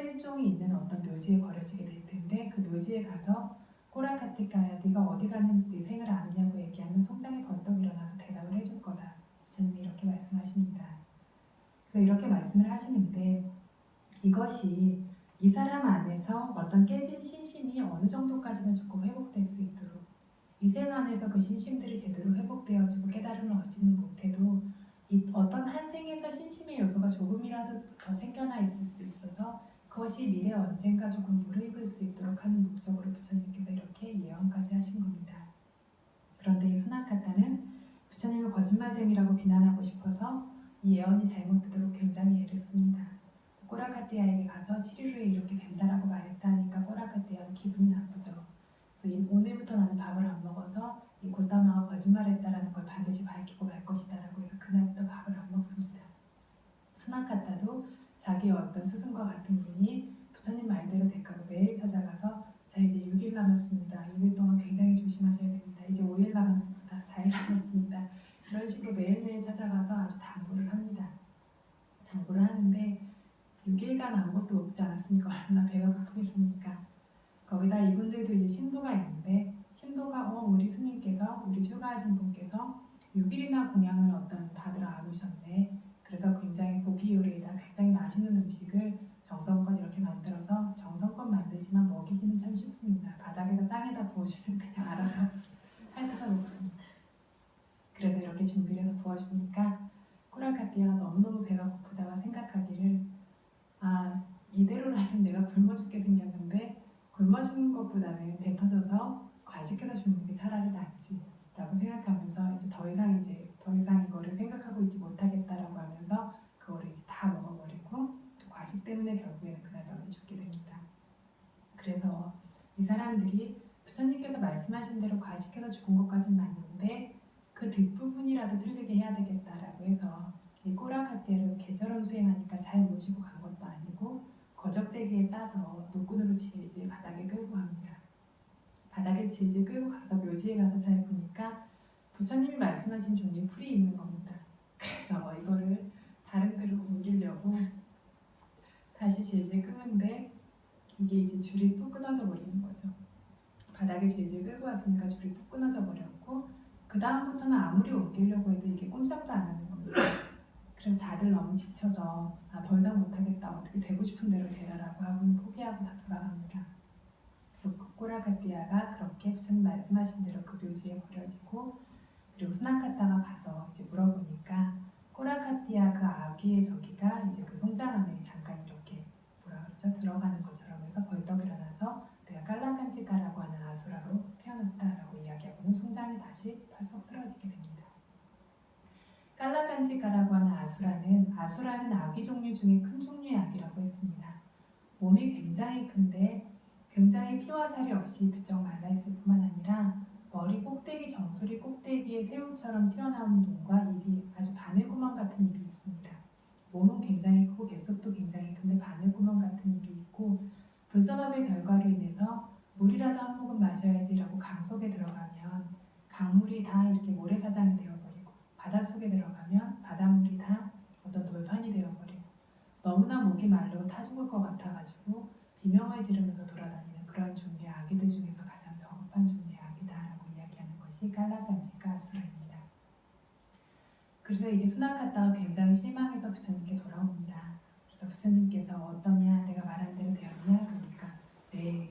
일종이 있는 어떤 묘지에 버려지게 될 텐데 그 묘지에 가서 꼬라카티카야 네가 어디 갔는지 네 생을 아느냐고 얘기하면 송장이 벌떡 일어나서 대답을 해줄 거다. 부처님이 이렇게 말씀하십니다. 그래서 이렇게 말씀을 하시는데 이것이 이 사람 안에서 어떤 깨진 신심이 어느 정도까지는 조금 회복될 수 있도록 이 생 안에서 그 신심들이 제대로 회복되어지고 깨달음을 얻지는 못해도 어떤 한 생에서 신심의 요소가 조금이라도 더 생겨나 있을 수 있어서 그것이 미래 언젠가 조금 무르익을 수 있도록 하는 목적으로 부처님께서 이렇게 예언까지 하신 겁니다. 그런데 이 수나카타는 부처님을 거짓말쟁이라고 비난하고 싶어서 이 예언이 잘못되도록 굉장히 애를 씁니다. 꼬라카띠아에게 가서 7일 후에 이렇게 된다라고 말했다 하니까 꼬라카띠아는 기분이 나쁘죠. 그래서 오늘부터 나는 밥을 안 먹어서 이 고타마가 거짓말했다라는 걸 반드시 밝히고 말 것이다라고 해서 그날부터 밥을 안 먹습니다. 수나카타도 자기의 어떤 스승과 같은 분이 부처님 말대로 대가로 매일 찾아가서 자 이제 6일 남았습니다. 6일 동안 굉장히 조심하셔야 됩니다. 이제 5일 남았습니다. 4일 남았습니다. 이런 식으로 매일매일 찾아가서 아주 당부를 합니다. 당부를 하는데 6일간 아무것도 먹지 않았으니까 얼마나 배가 고프겠습니까? 거기다 이분들도 이제 신도가 있는데 신도가 우리 스님께서 우리 출가하신 분께서 6일이나 공양을 어떤 받으러 안 오셨네. 그래서 굉장히 고기 요리에다 굉장히 맛있는 음식을 정성껏 이렇게 만들어서 정성껏 만들지만 먹이기는 참 쉽습니다. 바닥에다 땅에다 부어주면 그냥 알아서 핥아서 먹습니다. 그래서 이렇게 준비를 해서 부어주니까 꼬라카띠아가 너무너무 배가 고프다가 생각하기를 이대로라면 내가 굶어 죽게 생겼는데 굶어 죽는 것보다는 배 터져서 과식해서 죽는 게 차라리 낫지 라고 생각하면서 이제 더 이상 이거를 생각하고 있지 못하겠다라고 하면서 그거를 이제 다 먹어버리고 과식 때문에 결국에는 그날 밤에 죽게 됩니다. 그래서 이 사람들이 부처님께서 말씀하신 대로 과식해서 죽은 것까지는 맞는데 그 뒷부분이라도 틀리게 해야 되겠다라고 해서 이 꼬라카띠아를 개처럼 수행하니까 잘 모시고 간 것도 아니고 거적대기에 싸서 노끈으로 질질 바닥에 끌고 갑니다. 바닥에 질질 끌고 가서 묘지에 가서 잘 보니까 부처님이 말씀하신 종류의 풀이 있는 겁니다. 그래서 이거를 다른 데로 옮기려고 다시 질질 끄는데 이게 이제 줄이 뚝 끊어져 버리는 거죠. 바닥에 질질 끌고 왔으니까 줄이 뚝 끊어져 버렸고 그 다음부터는 아무리 옮기려고 해도 이게 꼼짝도 안 하는 겁니다. 그래서 다들 너무 지쳐서 더 이상 못하겠다. 어떻게 되고 싶은 대로 되라라고 하고는 포기하고 다 돌아갑니다. 그래서 꼬라카띠아가 그렇게 부처님 말씀하신 대로 그 묘지에 버려지고 그리고 수나카타가 가서 이제 물어보니까 꼬라카띠아 그 아귀의 저기가 이제 그 송장 안에 잠깐 이렇게 들어가는 것처럼 해서 벌떡 일어나서 내가 깔라간지가라고 하는 아수라로 태어났다라고 이야기하고는 송장이 다시 털썩 쓰러지게 됩니다. 깔라간지가라고 하는 아수라는 아귀 종류 중에 큰 종류의 아귀라고 했습니다. 몸이 굉장히 큰데 굉장히 피와 살이 없이 부쩍 말라있을 뿐만 아니라 머리 꼭대기 정수리 꼭대기에 새우처럼 튀어나오는 눈과 입이 아주 바늘구멍 같은 입이 있습니다. 몸은 굉장히 크고 뱃속도 굉장히 큰데 바늘구멍 같은 입이 있고 불선업의 결과로 인해서 물이라도 한 모금 마셔야지라고 강 속에 들어가면 강물이 다 이렇게 모래사장이 되어버리고 바닷속에 들어가면 바닷물이 다 어떤 돌판이 되어버리고 너무나 목이 마르고 타 죽을 것 같아가지고 비명을 지르면서 돌아다니는 그런 종류의 아기들 중에서 가장 저급한 종류의 아기다라고 이야기하는 것이 깔라간지가 아수라입니다. 그래서 이제 수나카타가 굉장히 실망해서 부처님께 돌아옵니다. 그래서 부처님께서 어떠냐, 내가 말한 대로 되었냐? 그러니까 네,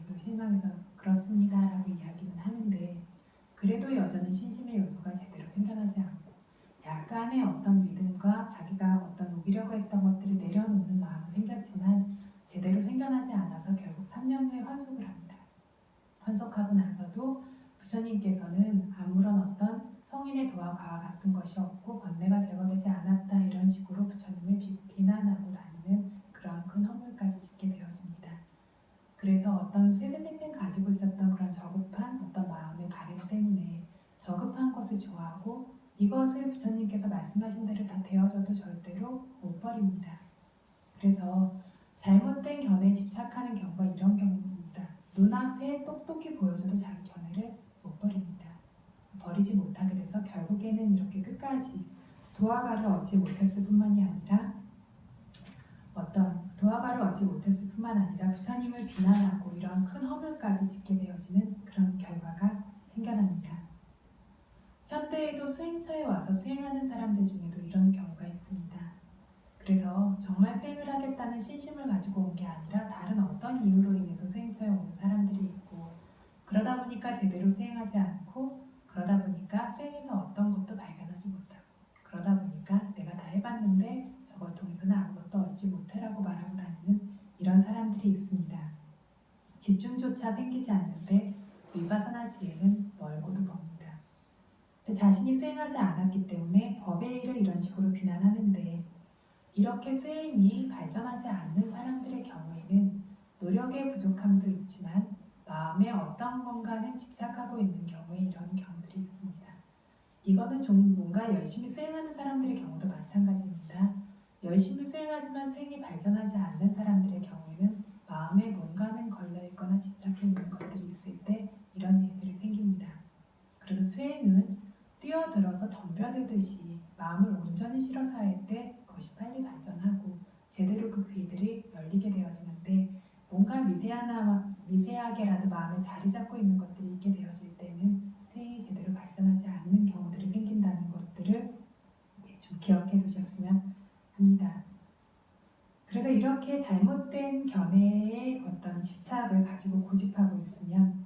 헌속하고 나서도 부처님께서는 아무런 어떤 성인의 도화가와 같은 것이 없고 번뇌가 제거되지 않았다 이런 식으로 부처님을 비난하고 다니는 그런 큰 허물까지 짓게 되어집니다. 그래서 어떤 세세생생 가지고 있었던 그런 저급한 어떤 마음의 바램 때문에 저급한 것을 좋아하고 이것을 부처님께서 말씀하신 대로 다 되어져도 절대로 못 버립니다. 그래서 잘못된 견해에 집착하는 경우가 이런 경우입니다. 눈앞에 똑똑히 보여줘도 자기 견해를 못 버립니다. 버리지 못하게 돼서 결국에는 이렇게 끝까지 도화가를 얻지 못했을 뿐만이 아니라 도화가를 얻지 못했을 뿐만 아니라 부처님을 비난하고 이러한 큰 허물까지 짓게 되어지는 그런 결과가 생겨납니다. 현대에도 수행처에 와서 수행하는 사람들 중에도 이런 경우가 있습니다. 그래서 정말 수행을 하겠다는 신심을 가지고 온 게 아니라 다른 어떤 이유로 인해서 수행처에 오는 사람들이 있고 그러다 보니까 제대로 수행하지 않고 그러다 보니까 수행에서 어떤 것도 발견하지 못하고 그러다 보니까 내가 다 해봤는데 저걸 통해서는 아무것도 얻지 못해라고 말하고 다니는 이런 사람들이 있습니다. 집중조차 생기지 않는데 위파사나 지혜는 멀고도 멉니다. 근데 자신이 수행하지 않았기 때문에 법의 일을 이런 식으로 비난하는데 이렇게 수행이 발전하지 않는 사람들의 경우에는 노력의 부족함도 있지만 마음의 어떤 건가는 집착하고 있는 경우에 이런 경우들이 있습니다. 이거는 좀 뭔가 열심히 수행하는 사람들의 경우도 마찬가지입니다. 열심히 수행하지만 수행이 발전하지 않는 사람들의 경우에는 마음에 뭔가는 걸려있거나 집착해 있는 것들이 있을 때 이런 일들이 생깁니다. 그래서 수행은 뛰어들어서 덤벼들듯이 마음을 온전히 실어서 할 때 그것이 빨리 발전하고 제대로 그 귀들이 열리게 되어지는데 뭔가 미세하게라도 마음에 자리 잡고 있는 것들이 있게 되어질 때는 수행이 제대로 발전하지 않는 경우들이 생긴다는 것들을 좀 기억해 두셨으면 합니다. 그래서 이렇게 잘못된 견해의 어떤 집착을 가지고 고집하고 있으면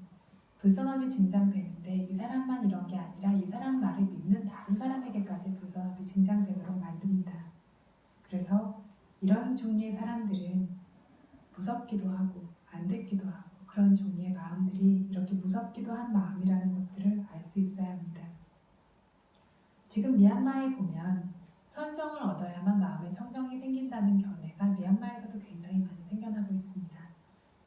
불선업이 증장되는데 이 사람만 이런 게 아니라 이 사람 말을 믿는 다른 사람에게까지 불선업이 증장되도록 만듭니다. 그래서 이런 종류의 사람들은 무섭기도 하고 안 듣기도 하고 그런 종류의 마음들이 이렇게 무섭기도 한 마음이라는 것들을 알 수 있어야 합니다. 지금 미얀마에 보면 선정을 얻어야만 마음의 청정이 생긴다는 견해가 미얀마에서도 굉장히 많이 생겨나고 있습니다.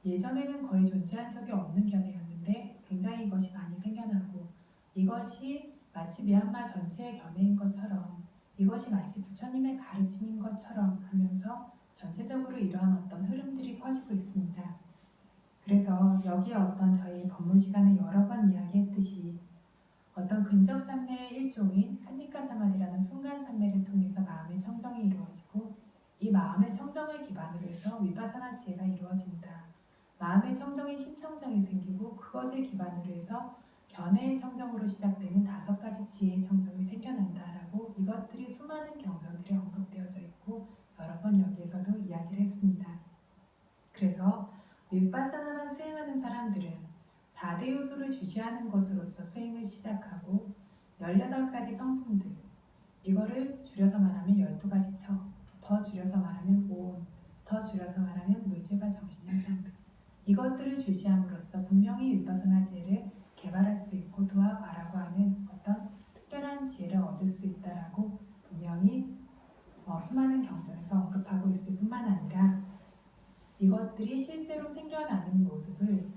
예전에는 거의 존재한 적이 없는 견해였는데 굉장히 이것이 많이 생겨나고 이것이 마치 미얀마 전체의 견해인 것처럼 이것이 마치 부처님의 가르침인 것처럼 하면서 전체적으로 이러한 어떤 흐름들이 퍼지고 있습니다. 그래서 여기에 어떤 저희 법문 시간에 여러 번 이야기했듯이 어떤 근접 삼매의 일종인 칸니카 사마디라는 순간 삼매를 통해서 마음의 청정이 이루어지고 이 마음의 청정을 기반으로 해서 위파사나 지혜가 이루어진다. 마음의 청정이 심청정이 생기고 그것을 기반으로 해서 견해의 청정으로 시작되는 5가지 지혜의 청정이 생겨난다라고 이것들이 수많은 경전들에 언급되어져 있고 여러 번 여기에서도 이야기를 했습니다. 그래서 위파사나만 수행하는 사람들은 4대 요소를 주시하는 것으로서 수행을 시작하고 18가지 성품들 이거를 줄여서 말하면 12가지 척, 더 줄여서 말하면 오온, 더 줄여서 말하면 물질과 정신현상들 이것들을 주시함으로써 분명히 위파사나 지혜를 개발할 수 있고 도화과라고 하는 어떤 특별한 지혜를 얻을 수 있다라고 분명히 수많은 경전에서 언급하고 있을 뿐만 아니라 이것들이 실제로 생겨나는 모습을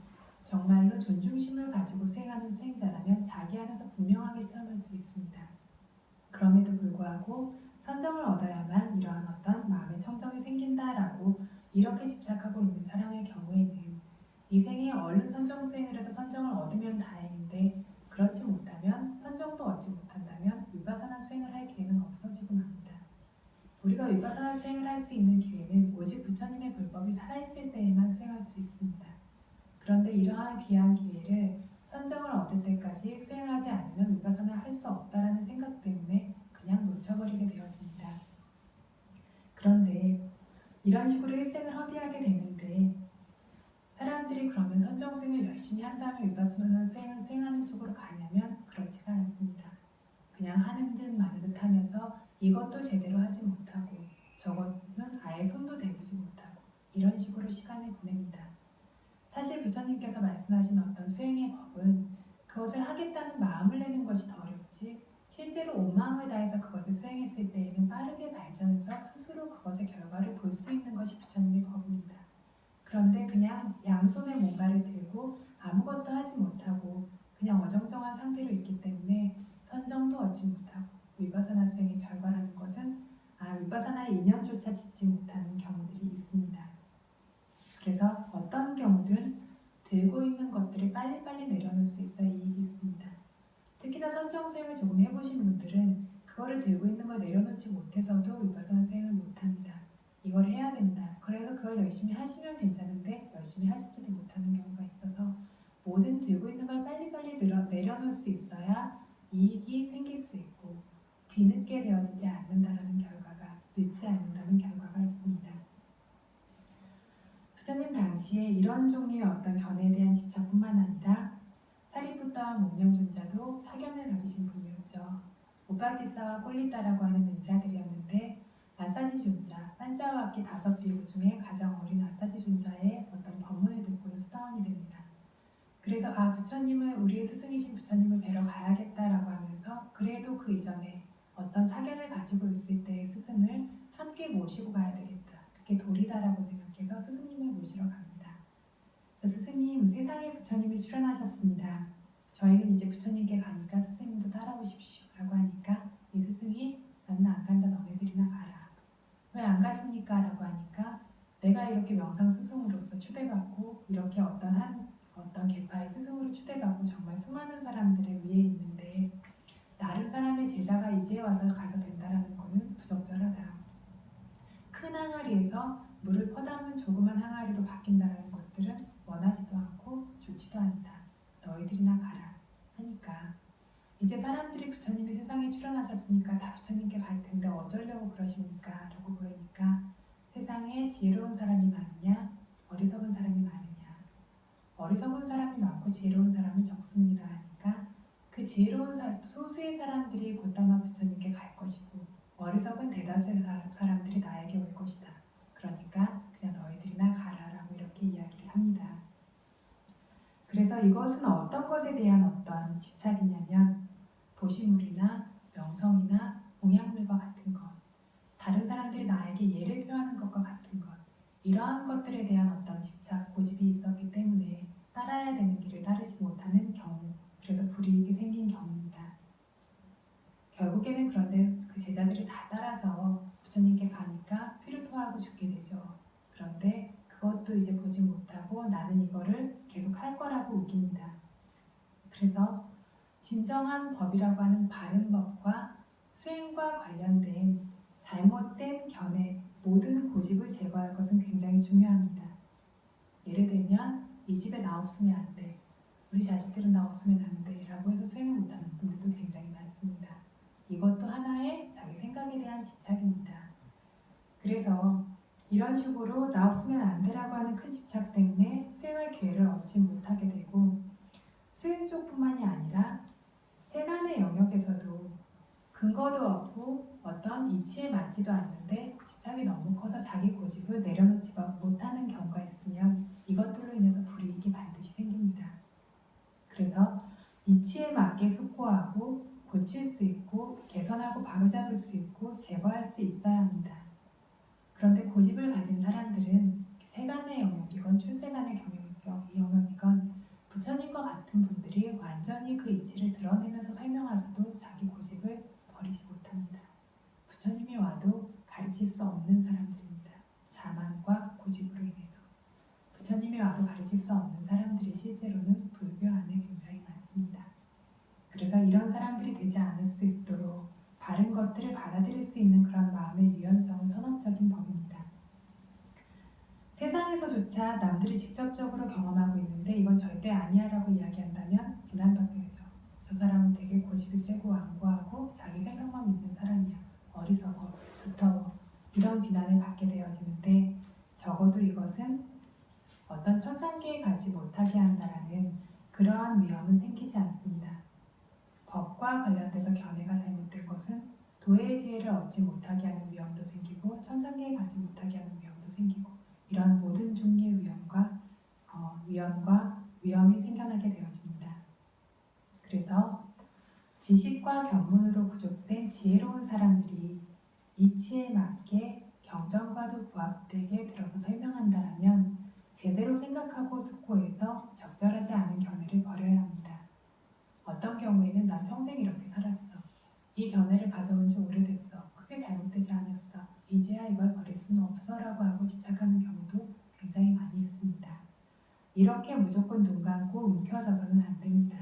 정말로 존중심을 가지고 수행하는 수행자라면 자기 안에서 분명하게 체험할 수 있습니다. 그럼에도 불구하고 선정을 얻어야만 이러한 어떤 마음의 청정이 생긴다라고 이렇게 집착하고 있는 사람의 경우에는 이 생에 얼른 선정 수행을 해서 선정을 얻으면 다행인데 그렇지 못하면 선정도 얻지 못한다면 위파사나 수행을 할 기회는 없어지고 맙니다. 우리가 위파사나 수행을 할 수 있는 기회는 오직 부처님의 불법이 살아있을 때에만 수행할 수 있습니다. 그런데 이러한 귀한 기회를 선정을 얻을 때까지 수행하지 않으면 위파사나를 할 수 없다라는 생각 때문에 그냥 놓쳐버리게 되어집니다. 그런데 이런 식으로 일생을 허비하게 되는데 사람들이 그러면 선정 수행을 열심히 한 다음에 위파사나 수행을 수행하는 쪽으로 가냐면 그렇지가 않습니다. 그냥 하는 듯 마는 듯 하면서 이것도 제대로 하지 못하고 저것은 아예 손도 대보지 못하고 이런 식으로 시간을 보냅니다. 사실 부처님께서 말씀하신 어떤 수행의 법은 그것을 하겠다는 마음을 내는 것이 더 어렵지 실제로 온 마음을 다해서 그것을 수행했을 때에는 빠르게 발전해서 스스로 그것의 결과를 볼 수 있는 것이 부처님의 법입니다. 그런데 그냥 양손에 뭔가를 들고 아무것도 하지 못하고 그냥 어정쩡한 상태로 있기 때문에 선정도 얻지 못하고 위파사나 수행의 결과라는 것은 위파사나의 인연조차 짓지 못하는 경우들이 있습니다. 그래서 어떤 경우든 들고 있는 것들을 빨리빨리 내려놓을 수 있어 이익이 있습니다. 특히나 선정 수행을 조금 해보신 분들은 그거를 들고 있는 걸 내려놓지 못해서도 위파사나 수행을 못합니다. 이걸 해야 된다. 그래서 그걸 열심히 하시면 괜찮은데 열심히 하시지도 못하는 경우가 있어서 뭐든 들고 있는 걸 빨리빨리 내려놓을 수 있어야 이익이 생길 수 있고 뒤늦게 되어지지 않는다는 결과가 늦지 않는다는 결과가 있습니다. 부처님 당시에 이런 종류의 어떤 견해에 대한 집착뿐만 아니라 사리푸타와 목련존자도 사견을 가지신 분이었죠. 오빠티사와 꼴리따라고 하는 은자들이었는데 아사지존자, 판자와학기 5비구 중에 가장 어린 아사지존자의 어떤 법문을 듣고는 수다원이 됩니다. 그래서 부처님을 우리의 스승이신 부처님을 뵈러 가야겠다라고 하면서 그래도 그 이전에 어떤 사견을 가지고 있을 때의 스승을 함께 모시고 가야 되겠다. 그게 도리다라고 생각해서 스승님을 모시러 갑니다. 스승님, 세상에 부처님이 출현하셨습니다. 저희는 이제 부처님께 가니까 스승님도 따라오십시오 라고 하니까 이 스승이 나는 안 간다 너네들이나 가라. 왜 안 가십니까? 라고 하니까 내가 이렇게 명상 스승으로서 초대받고 이렇게 어떤 계파의 스승으로 초대받고 정말 수많은 사람들의 위에 있는데 다른 사람의 제자가 이제 와서 가서 된다라는 것은 부적절하다. 큰 항아리에서 물을 퍼담는 조그만 항아리로 바뀐다라는 것들은 원하지도 않고 좋지도 않다. 너희들이나 가라 하니까 이제 사람들이 부처님이 세상에 출현하셨으니까 다 부처님께 갈 텐데 어쩌려고 그러십니까? 라고 물으니까 세상에 지혜로운 사람이 많으냐 어리석은 사람이 많으냐 어리석은 사람이 많고 지혜로운 사람이 적습니다 하니까 그 지혜로운 소수의 사람들이 곧다마 부처님께 갈 것이고 어리석은 대다수의 사람들이 나에게 올 것이다. 그러니까 그냥 너희들이나 가라라고 이렇게 이야기를 합니다. 그래서 이것은 어떤 것에 대한 어떤 집착이냐면 보시물이나 명성이나 공약물과 같은 것, 다른 사람들이 나에게 예를 표하는 것과 같은 것, 이러한 것들에 대한 어떤 집착, 고집이 있었기 때문에 따라야 되는 길을 따르지 못하는 경우, 그래서 불이익이 생긴 경우입니다. 결국에는 그런데 그 제자들을 다 따라서 부처님께 가니까 피를 토하고 죽게 되죠. 그런데 그것도 이제 보지 못하고 나는 이거를 계속 할 거라고 우깁니다. 그래서 진정한 법이라고 하는 바른 법과 수행과 관련된 잘못된 견해, 모든 고집을 제거할 것은 굉장히 중요합니다. 예를 들면 이 집에 나 없으면 안 돼, 우리 자식들은 나 없으면 안 돼 라고 해서 수행을 못하는 분들도 굉장히 많습니다. 이것도 하나의 자기 생각에 대한 집착입니다. 그래서 이런 식으로 나 없으면 안 되라고 하는 큰 집착 때문에 수행할 기회를 얻지 못하게 되고 수행 쪽뿐만이 아니라 세간의 영역에서도 근거도 없고 어떤 이치에 맞지도 않는데 집착이 너무 커서 자기 고집을 내려놓지 못하는 경우가 있으면 이것들로 인해서 불이익이 반드시 생깁니다. 그래서 이치에 맞게 숙고하고 고칠 수 있고 개선하고 바로잡을 수 있고 제거할 수 있어야 합니다. 그런데 고집을 가진 사람들은 세간의 영역이건 출세간의 영역이건 부처님과 같은 분들이 완전히 그 이치를 드러내면서 설명하셔도 자기 고집을 버리지 못합니다. 부처님이 와도 가르칠 수 없는 사람들입니다. 자만과 고집으로 인해서 부처님이 와도 가르칠 수 없는 사람들이 실제로는 불교 안에 굉장히 많습니다. 그래서 이런 사람들이 되지 않을 수 있도록 바른 것들을 받아들일 수 있는 그런 마음의 유연성은 선언적인 법입니다. 세상에서조차 남들이 직접적으로 경험하고 있는데 이건 절대 아니야 라고 이야기한다면 비난받게 되죠. 저 사람은 되게 고집이 세고 완고하고 자기 생각만 믿는 사람이야. 어리석어, 두터워. 이런 비난을 받게 되어지는데 적어도 이것은 어떤 천상계에 가지 못하게 한다라는 그러한 위험은 생기지 않습니다. 법과 관련돼서 견해가 잘못된 것은 도의 지혜를 얻지 못하게 하는 위험도 생기고 천상계에 가지 못하게 하는 위험도 생기고 이런 모든 종류의 위험과 위험이 지식과 견문으로 부족된 지혜로운 사람들이 이치에 맞게 경전과도 부합되게 들어서 설명한다라면 제대로 생각하고 숙고해서 적절하지 않은 견해를 버려야 합니다. 어떤 경우에는 난 평생 이렇게 살았어. 이 견해를 가져온 지 오래됐어. 크게 잘못되지 않았어. 이제야 이걸 버릴 수는 없어 라고 하고 집착하는 경우도 굉장히 많이 있습니다. 이렇게 무조건 눈 감고 움켜져서는 안 됩니다.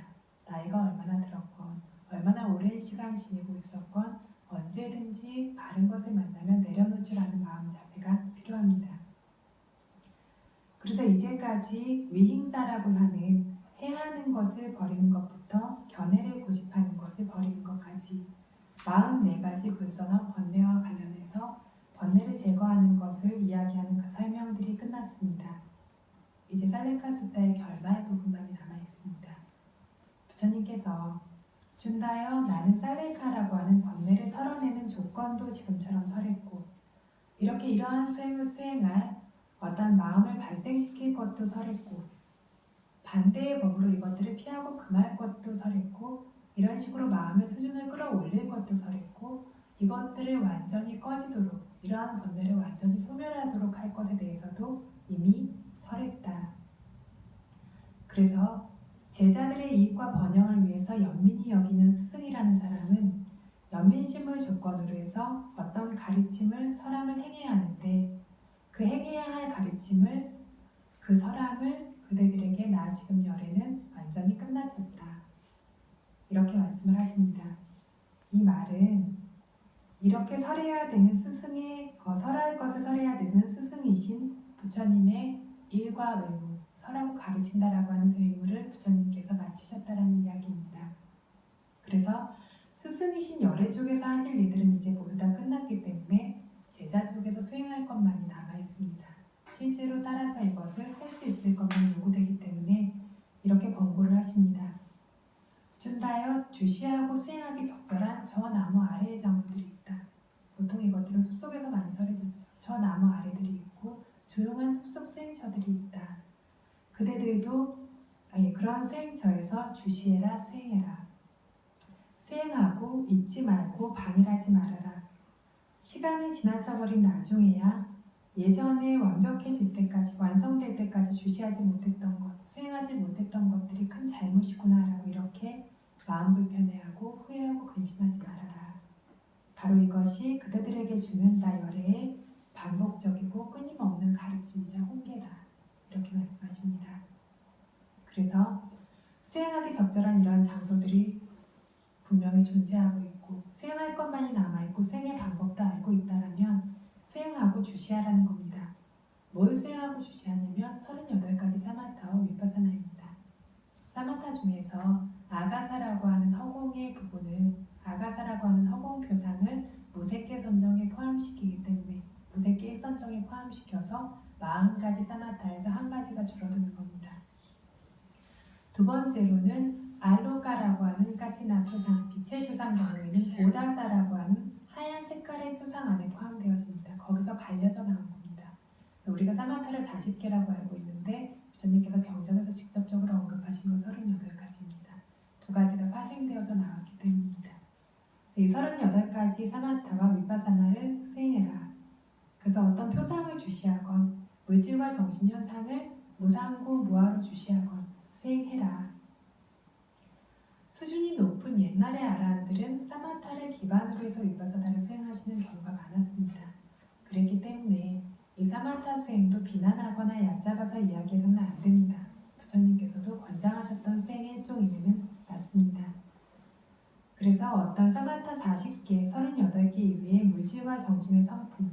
나이가 얼마나 들었건 얼마나 오랜 시간 지내고 있었건 언제든지 바른 것을 만나면 내려놓을 줄 아는 마음 자세가 필요합니다. 그래서 이제까지 위행사라고 하는 해하는 것을 버리는 것부터 견해를 고집하는 것을 버리는 것까지 44가지 불선언 번뇌와 관련해서 번뇌를 제거하는 것을 이야기하는 그 설명들이 끝났습니다. 이제 살레카 숫다의 결말 부분만이 남아있습니다. 부처님께서 준다여 나는 살레카라고 하는 번뇌를 털어내는 조건도 지금처럼 설했고 이렇게 이러한 수행을 수행할 어떤 마음을 발생시킬 것도 설했고 반대의 법으로 이것들을 피하고 금할 것도 설했고 이런 식으로 마음의 수준을 끌어올릴 것도 설했고 이것들을 완전히 꺼지도록 이러한 번뇌를 완전히 소멸하도록 할 것에 대해서도 이미 설했다. 그래서 제자들의 이익과 번영을 위해서 연민히 여기는 스승이라는 사람은 연민심을 조건으로 해서 어떤 가르침을 설함을 행해야 하는데 그 행해야 할 가르침을 그 설함을 그대들에게 나 지금 열에는 완전히 끝마쳤다. 이렇게 말씀을 하십니다. 이 말은 이렇게 설해야 되는 스승의 설할 것을 설해야 되는 스승이신 부처님의 일과 의무, 설하고 가르친다라고 하는 의무를 부처님께서 마치셨다라는 이야기입니다. 그래서 스승이신 열애 쪽에서 하실 일들은 이제 모두 다 끝났기 때문에 제자 쪽에서 수행할 것만이 남아 있습니다. 실제로 따라서 이것을 할 수 있을 것만 요구되기 때문에 이렇게 권고를 하십니다. 준다여 주시하고 수행하기 적절한 저 나무 아래의 장소들이 있다. 보통 이것들은 숲속에서 많이 설해졌죠. 저 나무 아래들이 있고 조용한 숲속 수행처들이 있다. 그대들도 그런 수행처에서 주시해라 수행해라. 수행하고 잊지 말고 방일하지 말아라. 시간이 지나쳐버린 나중에야 예전에 완벽해질 때까지 완성될 때까지 주시하지 못했던 것, 수행하지 못했던 것들이 큰 잘못이구나라고 이렇게 마음 불편해하고 후회하고 근심하지 말아라. 바로 이것이 그대들에게 주는 나 열애의 반복적이고 끊임없는 가르침이자 홍계다. 이렇게 말씀하십니다. 그래서 수행하기 적절한 이러한 장소들이 분명히 존재하고 있고 수행할 것만이 남아있고 수행의 방법도 알고 있다면 수행하고 주시하라는 겁니다. 뭘 수행하고 주시하냐면 38가지 사마타와 위파사나입니다. 사마타 중에서 아가사라고 하는 허공의 부분을 아가사라고 하는 허공 표상을 무색계 선정에 포함시키기 때문에 무색계 선정에 포함시켜서 40가지 사마타에서 한 가지가 줄어드는 겁니다. 두 번째로는 알로가라고 하는 가시나 표상, 빛의 표상 경우에는 보다다라고 하는 하얀 색깔의 표상 안에 포함되어집니다. 거기서 갈려져 나온 겁니다. 우리가 사마타를 40개라고 알고 있는데 부처님께서 경전에서 직접적으로 언급하신 건 38가지입니다. 두 가지가 파생되어져 나왔기 때문입니다. 이 38가지 사마타와 위파사나를 수행해라. 그래서 어떤 표상을 주시하건 물질과 정신현상을 무상고 무아로 주시하건 수행해라. 수준이 높은 옛날의 아라한들은 사마타를 기반으로 해서 위파사나를 수행하시는 경우가 많았습니다. 그랬기 때문에 이 사마타 수행도 비난하거나 얕잡아서 이야기해서는 안 됩니다. 부처님께서도 권장하셨던 수행의 일종임에는 맞습니다. 그래서 어떤 사마타 40개, 38개 이외에 물질과 정신의 성품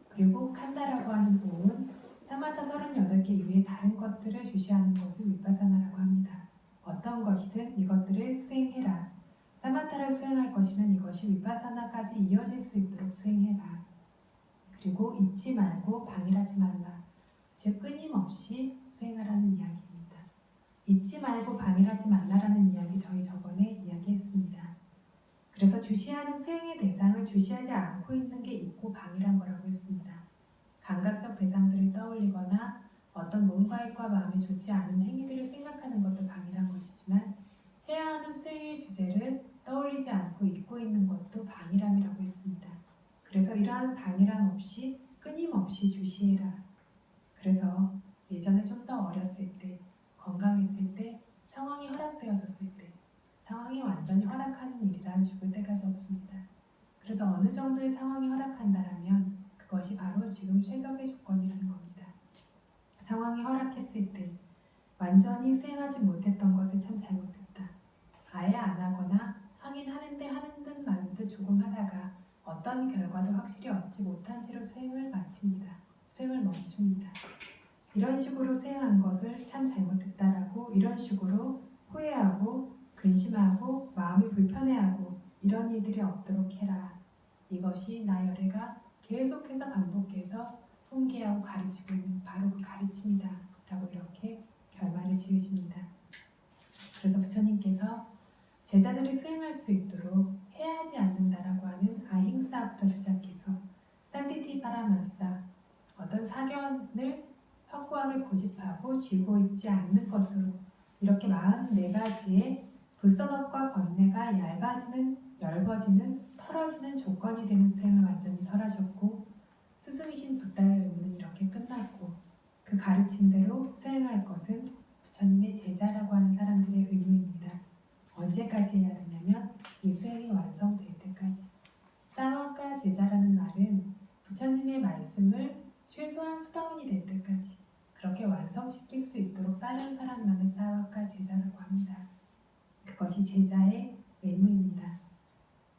그리고 칸다라고 하는 보은 사마타 38개 이외에 다른 것들을 주시하는 것을 위파사나라고 합니다. 어떤 것이든 이것들을 수행해라. 사마타를 수행할 것이면 이것이 위파사나까지 이어질 수 있도록 수행해라. 그리고 잊지 말고 방일하지 말라. 즉 끊임없이 수행하라는 이야기입니다. 잊지 말고 방일하지 말라라는 이야기 저희 저번에 이야기했습니다. 그래서 주시하는 수행의 대상을 주시하지 않고 있는 게 있고 방일한 거라고 했습니다. 감각적 대상들을 떠올리거나 어떤 몸과 입과 마음이 좋지 않은 행위들을 생각하는 것도 방일한 것이지만 해야 하는 수행의 주제를 떠올리지 않고 잊고 있는 것도 방이람이라고 했습니다. 그래서 이러한 방이람 없이 끊임없이 주시해라. 그래서 예전에 좀 더 어렸을 때, 건강했을 때, 상황이 허락되어졌을 때, 상황이 완전히 허락하는 일이란 죽을 때까지 없습니다. 그래서 어느 정도의 상황이 허락한다라면 그것이 바로 지금 최적의 조건이라는 겁니다. 상황이 허락했을 때 완전히 수행하지 못했던 것을 참 잘못했다. 아예 안 하거나 하긴 하는데 하는 듯 마는 듯 조금 하다가 어떤 결과도 확실히 얻지 못한 채로 수행을 마칩니다. 수행을 멈춥니다. 이런 식으로 수행한 것을 참 잘못했다라고 이런 식으로 후회하고 근심하고 마음이 불편해하고 이런 일들이 없도록 해라. 이것이 나열애가 계속해서 반복해서 통계하고 가르치고 있는 바로 그 가르침이다 라고 이렇게 결말을 지으십니다. 그래서 부처님께서 제자들이 수행할 수 있도록 해야 하지 않는다라고 하는 아힘사부터 시작해서 산티티 파라마사 어떤 사견을 확고하게 고집하고 쥐고 있지 않는 것으로 이렇게 44가지의 불선업과 번뇌가 얇아지는 털어지는 조건이 되는 수행을 완전히 설하셨고 스승이신 붓다의 의무는 이렇게 끝났고 그 가르침대로 수행할 것은 부처님의 제자라고 하는 사람들의 의무입니다. 언제까지 해야 되냐면 이 수행이 완성될 때까지. 사와카 제자라는 말은 부처님의 말씀을 최소한 수다원이 될 때까지 그렇게 완성시킬 수 있도록 다른 사람만을 사와카 제자라고 합니다. 그것이 제자의 의무입니다.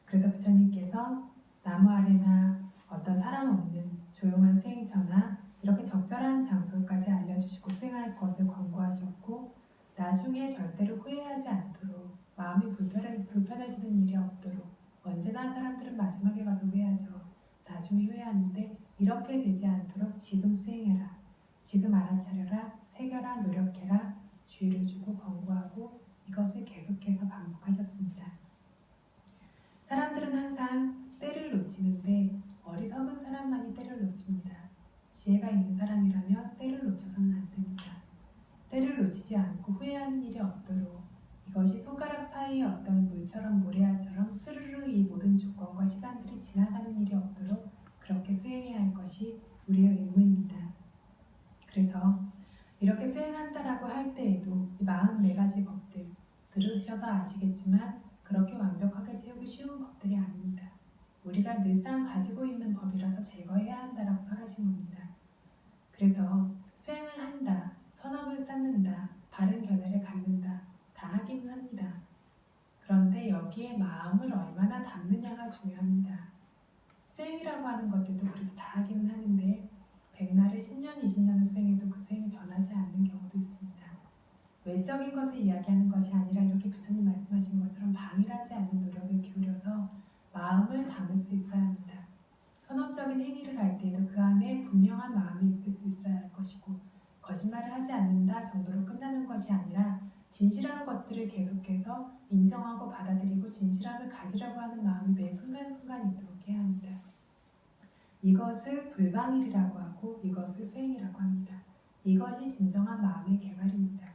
그래서 부처님께서 나무 아래나 어떤 사람 없는 조용한 수행처나 이렇게 적절한 장소까지 알려주시고 수행할 것을 권고하셨고 나중에 절대로 후회하지 않도록 마음이 불편해지는 일이 없도록 언제나 사람들은 마지막에 가서 후회하죠. 나중에 후회하는데 이렇게 되지 않도록 지금 수행해라. 지금 알아차려라. 새겨라. 노력해라. 주의를 주고 권고하고 이것을 계속해서 반복하셨습니다. 사람들은 항상 때를 놓치는데 어리석은 사람만이 때를 놓칩니다. 지혜가 있는 사람이라면 때를 놓쳐서는 안 됩니다. 때를 놓치지 않고 후회하는 일이 없도록 이것이 손가락 사이의 어떤 물처럼 모래알처럼 스르르 이 모든 조건과 시간들이 지나가는 일이 없도록 그렇게 수행해야 할 것이 우리의 의무입니다. 그래서 이렇게 수행한다라고 할 때에도 이 44가지 법들 들으셔서 아시겠지만 그렇게 완벽하게 채우기 쉬운 법들이 아닙니다. 우리가 늘상 가지고 있는 법이라서 제거해야 한다라고 설하신 겁니다. 그래서 수행을 한다, 선업을 쌓는다, 바른 견해를 갖는다 다 하기는 합니다. 그런데 여기에 마음을 얼마나 담느냐가 중요합니다. 수행이라고 하는 것들도 그래서 다 하기는 하는데 백날을 10년, 20년을 수행해도 그 수행이 변하지 않는 경우도 있습니다. 외적인 것을 이야기하는 것이 아니라 이렇게 부처님 말씀하신 것처럼 방일하지 않는 노력을 기울여서 마음을 담을 수 있어야 합니다. 선업적인 행위를 할 때에도 그 안에 분명한 마음이 있을 수 있어야 할 것이고 거짓말을 하지 않는다 정도로 끝나는 것이 아니라 진실한 것들을 계속해서 인정하고 받아들이고 진실함을 가지려고 하는 마음이 매 순간순간 있도록 해야 합니다. 이것을 불방일이라고 하고 이것을 수행이라고 합니다. 이것이 진정한 마음의 개발입니다.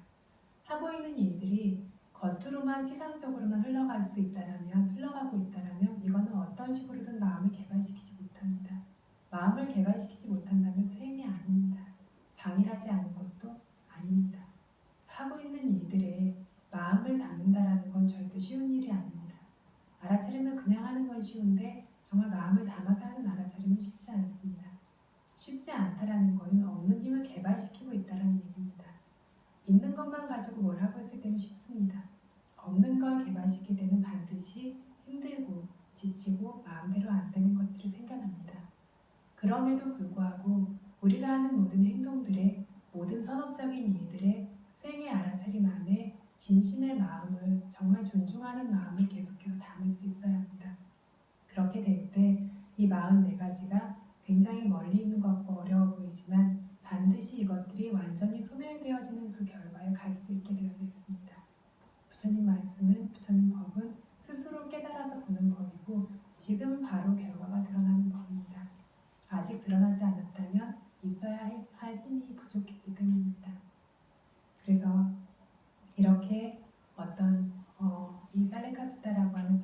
하고 있는 일들이 겉으로만 피상적으로만 흘러갈 수 있다라면 흘러가고 있다라면 이거는 어떤 식으로든 마음을 개발시키지 못합니다. 마음을 개발시키지 못한다면 수행이 아닙니다. 방일하지 않은 것도 아닙니다. 하고 있는 일들에 마음을 담는다라는 건 절대 쉬운 일이 아닙니다. 알아차리면 그냥 하는 건 쉬운데 정말 마음을 담아서 하는 알아차림은 쉽지 않습니다. 쉽지 않다라는 것은 없는 힘을 개발시키고 있다는 얘기입니다. 있는 것만 가지고 뭘 하고 있을 때는 쉽습니다. 없는 걸 개발시킬 때는 반드시 힘들고 지치고 마음대로 안 되는 것들이 생겨납니다. 그럼에도 불구하고 우리가 하는 모든 행동들에 모든 선업적인 일들에 수행의 알아차림 안에 진심의 마음을 정말 존중하는 마음을 계속해서 담을 수 있어야 합니다. 그렇게 될 때 이 44가지가 굉장히 멀리 있는 것 같고 어려워 보이지만 반드시 이것들이 완전히 소멸되어지는 그 결과에 갈 수 있게 되어져 있습니다. 부처님 말씀은, 부처님 법은 스스로 깨달아서 보는 법이고 지금 바로 결과가 드러나는 법입니다. 아직 드러나지 않았다면 있어야 할 힘이 부족했기 때문입니다. 그래서 이렇게 어떤 이 살레카 수다라고 하는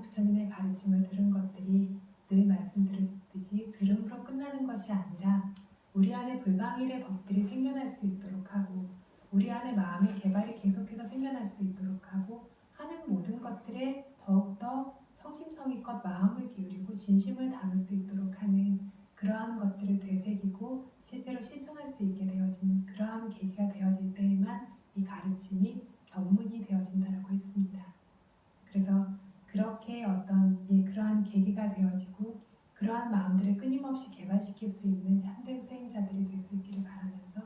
부처님의 가르침을 들은 것들이 늘 말씀드렸듯이 들음으로 끝나는 것이 아니라 우리 안에 불방일의 법들이 생겨날 수 있도록 하고 우리 안에 마음의 개발이 계속해서 생겨날 수 있도록 하고 하는 모든 것들에 더욱더 성심성의껏 마음을 기울이고 진심을 담을 수 있도록 하는 그러한 것들을 되새기고 실제로 실천할 수 있게 되어지는 그러한 계기가 되어질 때에만 이 가르침이 견문이 되어진다라고 했습니다. 그래서 그렇게 어떤 그러한 계기가 되어지고 그러한 마음들을 끊임없이 개발시킬 수 있는 참된 수행자들이 될 수 있기를 바라면서